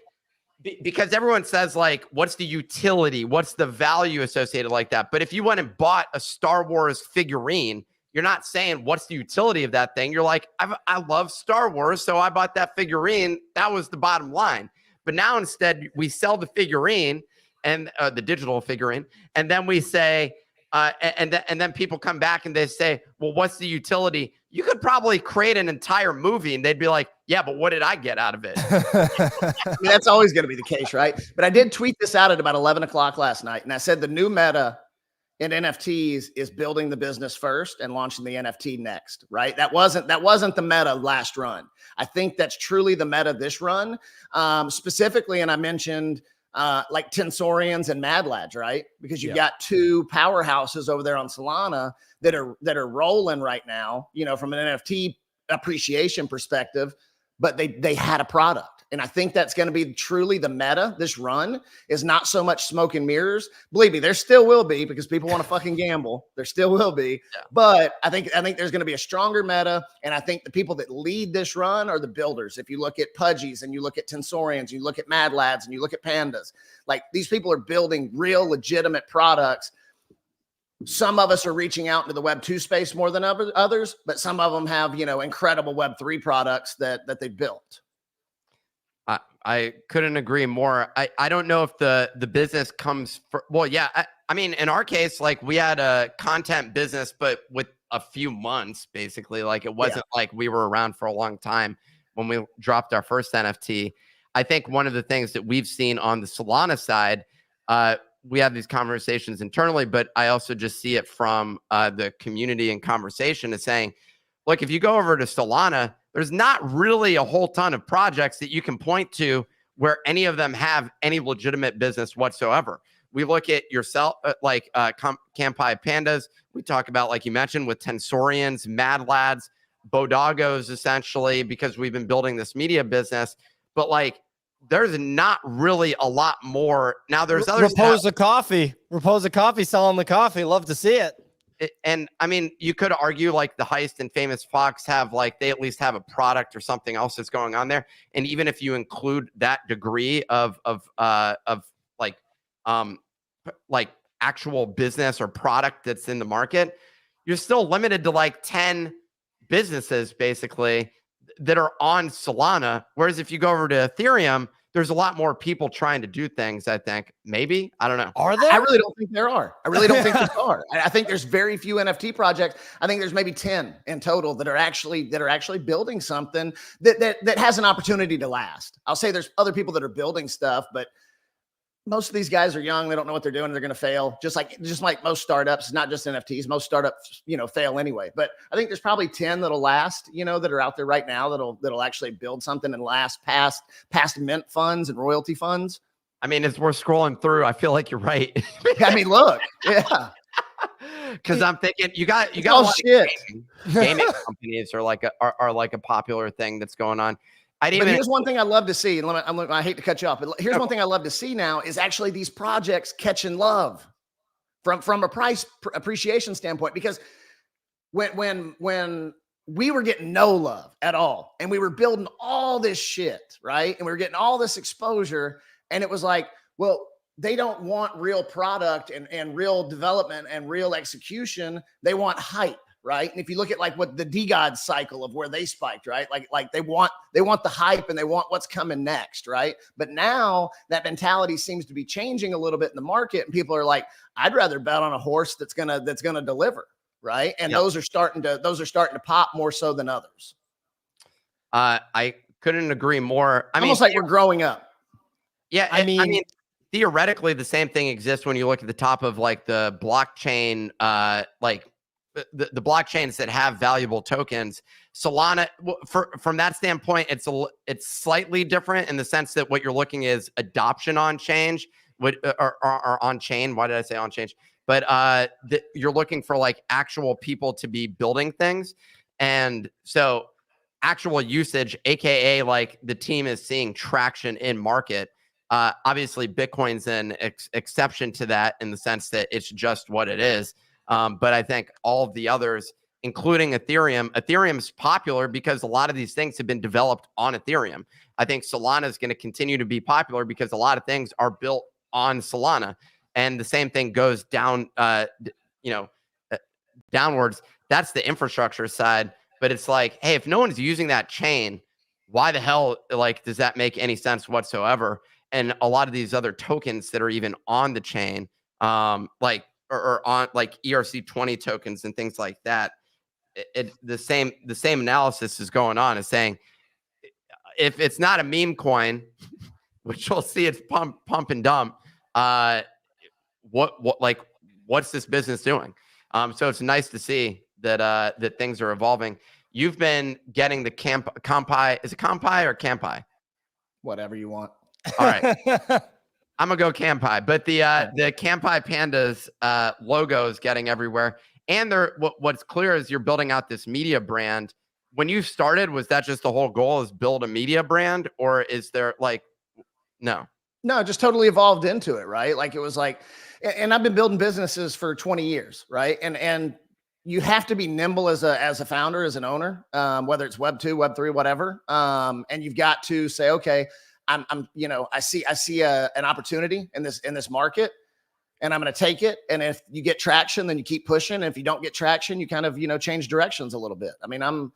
because everyone says like, what's the utility? What's the value associated like that? But if you went and bought a Star Wars figurine, you're not saying what's the utility of that thing. You're like, I love Star Wars, so I bought that figurine. That was the bottom line. But now instead we sell the figurine and the digital figurine, and then we say, and then people come back and they say, well, what's the utility? You could probably create an entire movie and they'd be like, yeah, but what did I get out of it? I mean, that's always going to be the case, right? But I did tweet this out at about 11 o'clock last night. And I said the new meta in NFTs is building the business first and launching the NFT next, right? That wasn't the meta last run. I think that's truly the meta this run. Specifically, and I mentioned like Tensorians and Mad Lads, right? Because you've got 2 powerhouses over there on Solana that are rolling right now, you know, from an NFT appreciation perspective, but they had a product. And I think that's going to be truly the meta. This run is not so much smoke and mirrors. Believe me, there still will be because people want to fucking gamble. There still will be. Yeah. But I think there's going to be a stronger meta. And I think the people that lead this run are the builders. If you look at Pudgies and you look at Tensorians, you look at Mad Lads and you look at Pandas, like these people are building real legitimate products. Some of us are reaching out into the Web 2 space more than others, but some of them have, you know, incredible Web 3 products that they built. I couldn't agree more. I don't know if the business comes for, well, yeah. I mean, in our case, like we had a content business, but with a few months, basically, like it wasn't like we were around for a long time when we dropped our first NFT. I think one of the things that we've seen on the Solana side, we have these conversations internally, but I also just see it from the community and conversation is saying, look, if you go over to Solana, there's not really a whole ton of projects that you can point to where any of them have any legitimate business whatsoever. We look at yourself, like Kanpai Pandas. We talk about, like you mentioned, with Tensorians, Mad Lads, BoDoggos, essentially, because we've been building this media business. But like, there's not really a lot more. Now there's others. Repose the coffee selling the coffee. Love to see it. And I mean, you could argue like the Heist and Famous Fox have like, they at least have a product or something else that's going on there. And even if you include that degree of like actual business or product that's in the market, you're still limited to like 10 businesses basically that are on Solana. Whereas if you go over to Ethereum, there's a lot more people trying to do things, I think. Maybe. I don't know. Are there? I really don't think there are. I really don't think there are. I think there's very few NFT projects. I think there's maybe 10 in total that are actually building something that has an opportunity to last. I'll say there's other people that are building stuff, but most of these guys are young. They don't know what they're doing. They're going to fail. Just like most startups, not just NFTs. Most startups, fail anyway. But I think there's probably 10 that'll last, that are out there right now that'll actually build something and last past mint funds and royalty funds. I mean, as we're scrolling through, I feel like you're right. I mean, look, yeah. Because I'm thinking you got Oh shit. Gaming companies are like a popular thing that's going on. But here's one thing I love to see, and I hate to cut you off, but here's one thing I love to see now is actually these projects catching love from a price appreciation standpoint. Because when we were getting no love at all, and we were building all this shit, right, and we were getting all this exposure, and it was like, well, they don't want real product and real development and real execution. They want hype. Right. And if you look at like what the DeGod cycle of where they spiked, right? Like they want the hype and they want what's coming next. Right. But now that mentality seems to be changing a little bit in the market. And people are like, I'd rather bet on a horse that's gonna deliver. Right. And those are starting to pop more so than others. I couldn't agree more. I mean, almost like we're growing up. Yeah. I mean, theoretically, the same thing exists when you look at the top of like the blockchain, the blockchains that have valuable tokens. Solana, from that standpoint, it's slightly different in the sense that what you're looking is adoption on change, or on chain. Why did I say on change? But you're looking for like actual people to be building things, and so actual usage, aka like the team is seeing traction in market. Obviously, Bitcoin's an exception to that in the sense that it's just what it is. But I think all of the others, including Ethereum's popular because a lot of these things have been developed on Ethereum. I think Solana is going to continue to be popular because a lot of things are built on Solana, and the same thing goes down, downwards. That's the infrastructure side. But it's like, hey, if no one's using that chain, why the hell does that make any sense whatsoever? And a lot of these other tokens that are even on the chain, or on like ERC20 tokens and things like that, the same analysis is going on, is saying if it's not a meme coin, which we'll see it's pump and dump, what's this business doing? So it's nice to see that things are evolving. You've been getting the Kanpai. Is it Kanpai or Kanpai? Whatever you want. All right. I'm gonna go Kanpai, but the Kanpai Pandas logo is getting everywhere. And what's clear is you're building out this media brand. When you started, was that just the whole goal, is build a media brand, or is there no, just totally evolved into it, right? Like it was like, and I've been building businesses for 20 years, right? And you have to be nimble as a founder, as an owner, whether it's Web 2, Web 3, whatever. And you've got to say, okay, I see an opportunity in this market, and I'm going to take it. And if you get traction, then you keep pushing. And if you don't get traction, you kind of, change directions a little bit. I mean,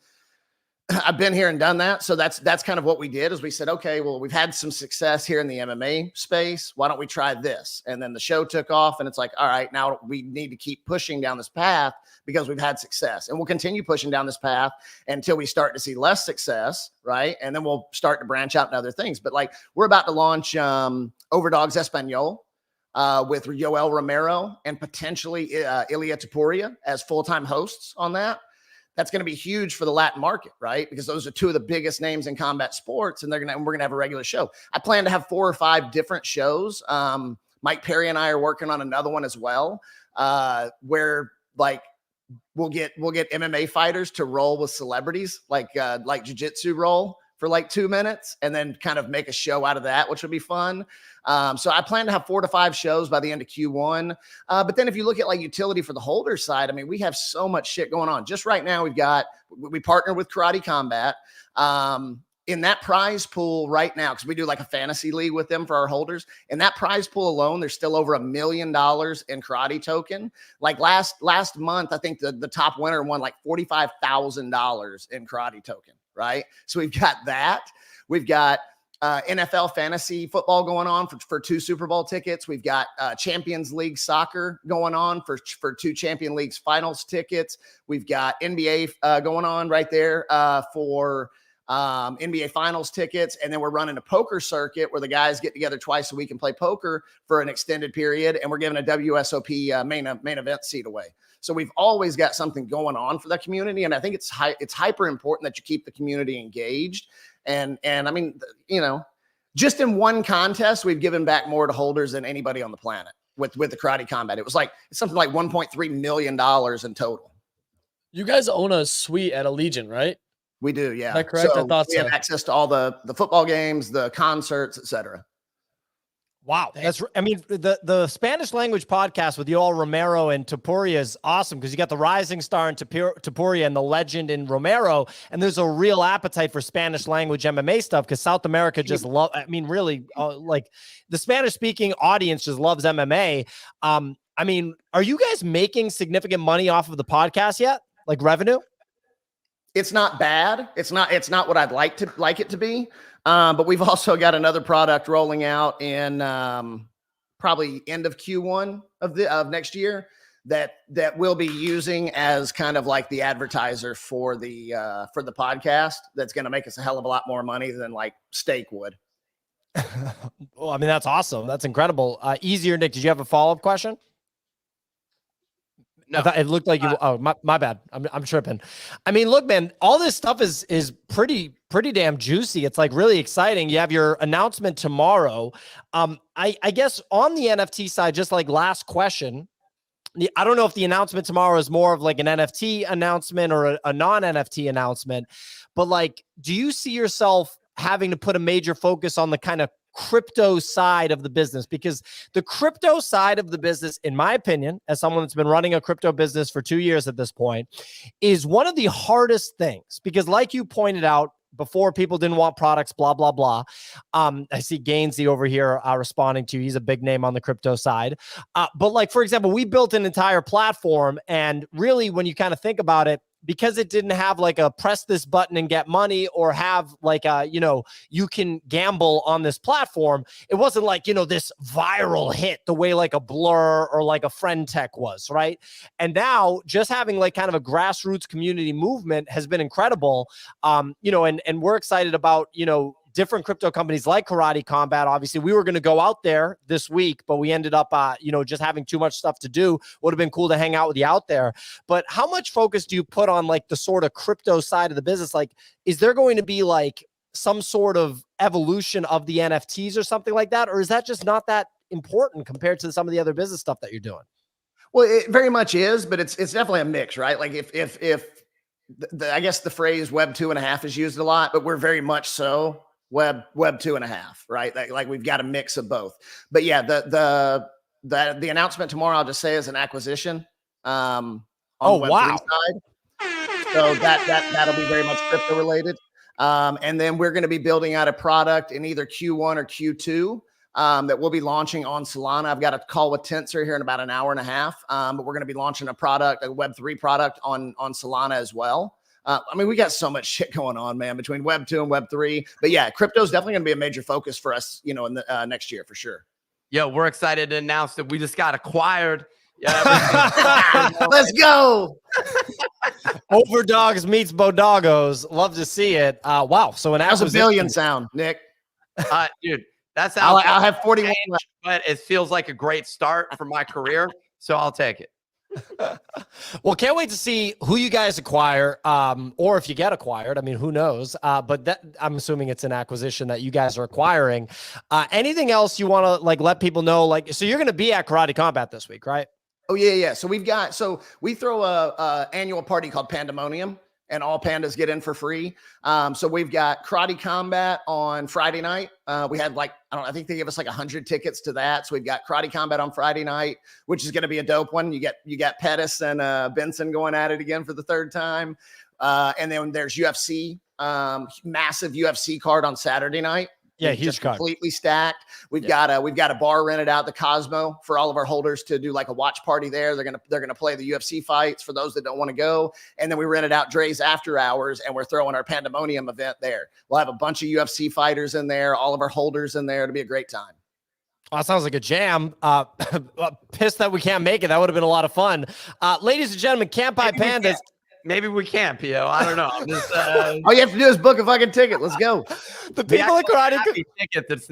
I've been here and done that. So that's kind of what we did, is we said, okay, well, we've had some success here in the MMA space. Why don't we try this? And then the show took off, and it's like, all right, now we need to keep pushing down this path because we've had success, and we'll continue pushing down this path until we start to see less success. Right. And then we'll start to branch out into other things. But like, we're about to launch OverDogs Espanol with Yoel Romero and potentially Ilya Tapuria as full-time hosts on that. That's going to be huge for the Latin market, right? Because those are two of the biggest names in combat sports, and we're going to have a regular show. I plan to have 4 or 5 different shows. Mike Perry and I are working on another one as well, where like we'll get MMA fighters to roll with celebrities, like jiu-jitsu roll for like 2 minutes and then kind of make a show out of that, which would be fun. So I plan to have 4 to 5 shows by the end of Q1. But then if you look at like utility for the holder side, I mean, we have so much shit going on. Just right now, we partner with Karate Combat. In that prize pool right now, because we do like a fantasy league with them for our holders. In that prize pool alone, there's still over $1 million in karate token. Like last month, I think the top winner won like $45,000 in karate token, right? So we've got that. We've got NFL fantasy football going on for 2 Super Bowl tickets. We've got Champions League soccer going on for 2 Champion Leagues finals tickets. We've got NBA going on right there for NBA finals tickets. And then we're running a poker circuit where the guys get together twice a week and play poker for an extended period. And we're giving a WSOP main event seat away. So we've always got something going on for the community. And I think it's hyper important that you keep the community engaged. And I mean, you know, just in one contest, we've given back more to holders than anybody on the planet with the Karate Combat. It's something like $1.3 million in total. You guys own a suite at Allegiant, right? We do, yeah. Is that correct? So I thought we have access to all the football games, the concerts, etc. Wow. I mean, the Spanish language podcast with Yoel Romero and Topuria is awesome because you got the rising star in Topuria and the legend in Romero. And there's a real appetite for Spanish language MMA stuff because South America just really, like the Spanish speaking audience just loves MMA. I mean, are you guys making significant money off of the podcast yet? Like revenue? It's not bad. It's not what I'd like it to be. But we've also got another product rolling out in probably end of Q1 of next year that we'll be using as kind of like the advertiser for the podcast. That's going to make us a hell of a lot more money than like steak would. Well, I mean, that's awesome. That's incredible. Easier, Nick. Did you have a follow-up question? No, it looked like you. Oh, my bad. I'm tripping. I mean, look, man, all this stuff is pretty damn juicy. It's like really exciting. You have your announcement tomorrow. I guess on the NFT side, just like last question, I don't know if the announcement tomorrow is more of like an NFT announcement or a non-NFT announcement, but like, do you see yourself having to put a major focus on the kind of crypto side of the business? Because the crypto side of the business, in my opinion, as someone that's been running a crypto business for 2 years at this point, is one of the hardest things. Because like you pointed out before, people didn't want products, blah, blah, blah. I see Gainsey over here responding to you. He's a big name on the crypto side. But like, for example, we built an entire platform. And really, when you kind of think about it, because it didn't have like a press this button and get money or have like you can gamble on this platform. It wasn't like, this viral hit the way like a Blur or like a Friend Tech was, right? And now just having like kind of a grassroots community movement has been incredible. And we're excited about, different crypto companies like Karate Combat. Obviously, we were going to go out there this week, but we ended up, just having too much stuff to do. Would have been cool to hang out with you out there. But how much focus do you put on like the sort of crypto side of the business? Like, is there going to be like some sort of evolution of the NFTs or something like that? Or is that just not that important compared to some of the other business stuff that you're doing? Well, it very much is, but it's definitely a mix, right? Like if I guess the phrase Web 2.5 is used a lot, but we're very much so Web 2.5, right? Like we've got a mix of both. But yeah, the announcement tomorrow, I'll just say, is an acquisition. On the Web3 side. So that'll be very much crypto related. And then we're going to be building out a product in either Q1 or Q2 that we'll be launching on Solana. I've got a call with Tensor here in about an hour and a half. But we're going to be launching a Web3 product on Solana as well. We got so much shit going on, man, between Web 2 and Web 3. But yeah, crypto is definitely going to be a major focus for us, in the next year for sure. Yo, we're excited to announce that we just got acquired. Yeah, let's go. OverDogs meets BoDoggos. Love to see it. Wow. So How's a billion sound, Nick? Dude, that's how I'll have 41. But it feels like a great start for my career, so I'll take it. Well, can't wait to see who you guys acquire, or if you get acquired. I mean, who knows? But that, I'm assuming it's an acquisition that you guys are acquiring. Anything else you want to like let people know? Like, so you're going to be at Karate Combat this week, right? Oh yeah. So we throw a annual party called Pandemonium, and all pandas get in for free. So we've got Karate Combat on Friday night. We had I think they gave us 100 tickets to that. So we've got Karate Combat on Friday night, which is going to be a dope one. You got Pettis and Benson going at it again for the third time. And then there's UFC, massive UFC card on Saturday night. Yeah, huge card. Completely stacked. We've got a bar rented out, the Cosmo, for all of our holders to do a watch party there. They're gonna play the UFC fights for those that don't want to go. And then we rented out Dre's After Hours, and we're throwing our Pandemonium event there. We'll have a bunch of UFC fighters in there, all of our holders in there. It'll be a great time. Oh, that sounds like a jam. Pissed that we can't make it. That would have been a lot of fun. Ladies and gentlemen, Kanpai Pandas. Maybe we can't, Pio. I don't know. I'm just, all you have to do is book a fucking ticket. Let's go. The people at Karate ticket that's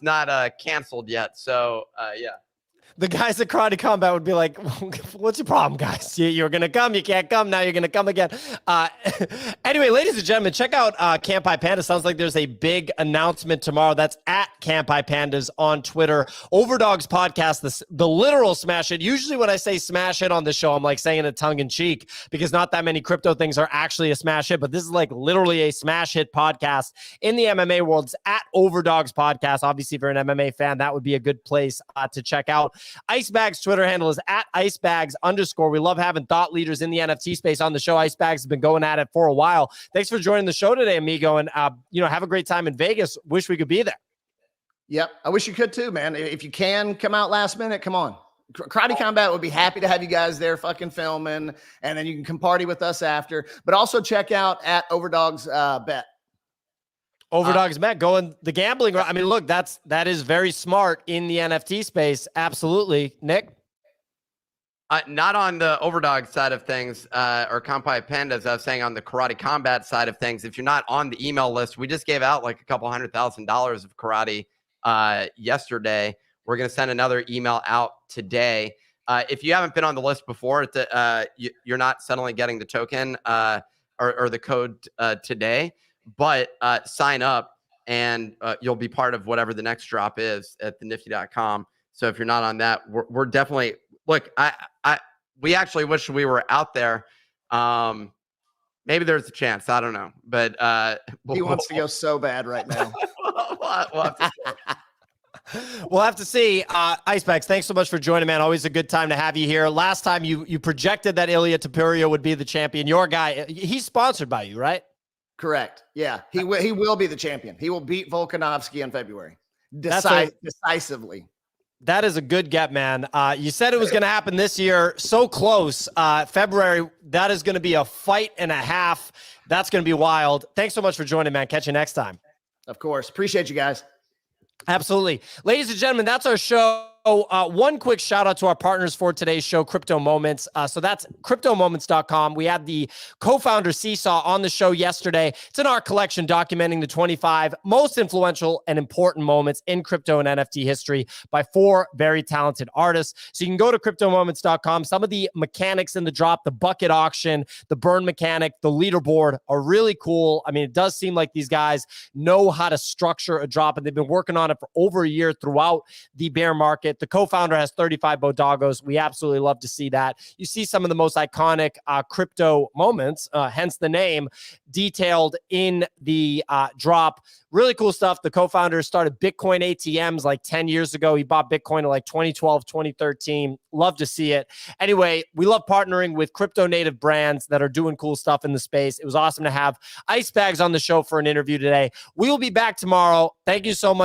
not canceled yet. So yeah. The guys at Karate Combat would be like, what's your problem, guys? You're going to come. You can't come. Now you're going to come again. Anyway, ladies and gentlemen, check out Kanpai Pandas. Sounds like there's a big announcement tomorrow. That's at Kanpai Pandas on Twitter. OverDogs podcast, the literal smash it. Usually when I say smash it on the show, I'm saying it tongue in cheek because not that many crypto things are actually a smash hit, but this is literally a smash hit podcast in the MMA world. It's at OverDogs podcast. Obviously, if you're an MMA fan, that would be a good place to check out. Icebags Twitter handle is at Icebags_. We love having thought leaders in the NFT space on the show. Icebags has been going at it for a while. Thanks for joining the show today, amigo. And, have a great time in Vegas. Wish we could be there. Yep. I wish you could too, man. If you can come out last minute, come on. Karate Combat would be happy to have you guys there fucking filming, and then you can come party with us after. But also check out at OverDogs Bet. OverDogs met going the gambling. I mean, look, that is very smart in the NFT space. Absolutely. Nick? Not on the OverDog side of things or Kanpai Pandas. I was saying on the Karate Combat side of things, if you're not on the email list, we just gave out a couple $100,000 of karate yesterday. We're going to send another email out today. If you haven't been on the list before, you're not suddenly getting the token or the code today. But sign up and you'll be part of whatever the next drop is at the nifty.com. So if you're not on that, we're definitely we actually wish we were out there. Maybe there's a chance. I don't know. But he wants to go so bad right now. We'll have to see. Icebags, thanks so much for joining, man. Always a good time to have you here. Last time you projected that Ilya Tapuria would be the champion. Your guy, he's sponsored by you, right? Correct. Yeah, he will be the champion. He will beat Volkanovski in February decisively. That is a good get, man. You said it was going to happen this year. So close. February, that is going to be a fight and a half. That's going to be wild. Thanks so much for joining, man. Catch you next time. Of course. Appreciate you guys. Absolutely. Ladies and gentlemen, that's our show. One quick shout out to our partners for today's show, Crypto Moments. So that's cryptomoments.com. We had the co-founder Seesaw on the show yesterday. It's an art collection documenting the 25 most influential and important moments in crypto and NFT history by 4 very talented artists. So you can go to cryptomoments.com. Some of the mechanics in the drop, the bucket auction, the burn mechanic, the leaderboard are really cool. I mean, it does seem like these guys know how to structure a drop, and they've been working on it for over a year throughout the bear market. The co-founder has 35 BoDoggos. We absolutely love to see that. You see some of the most iconic crypto moments, hence the name, detailed in the drop. Really cool stuff. The co-founder started Bitcoin ATMs 10 years ago. He bought Bitcoin in 2012, 2013. Love to see it. Anyway, we love partnering with crypto native brands that are doing cool stuff in the space. It was awesome to have Icebags on the show for an interview today. We will be back tomorrow. Thank you so much.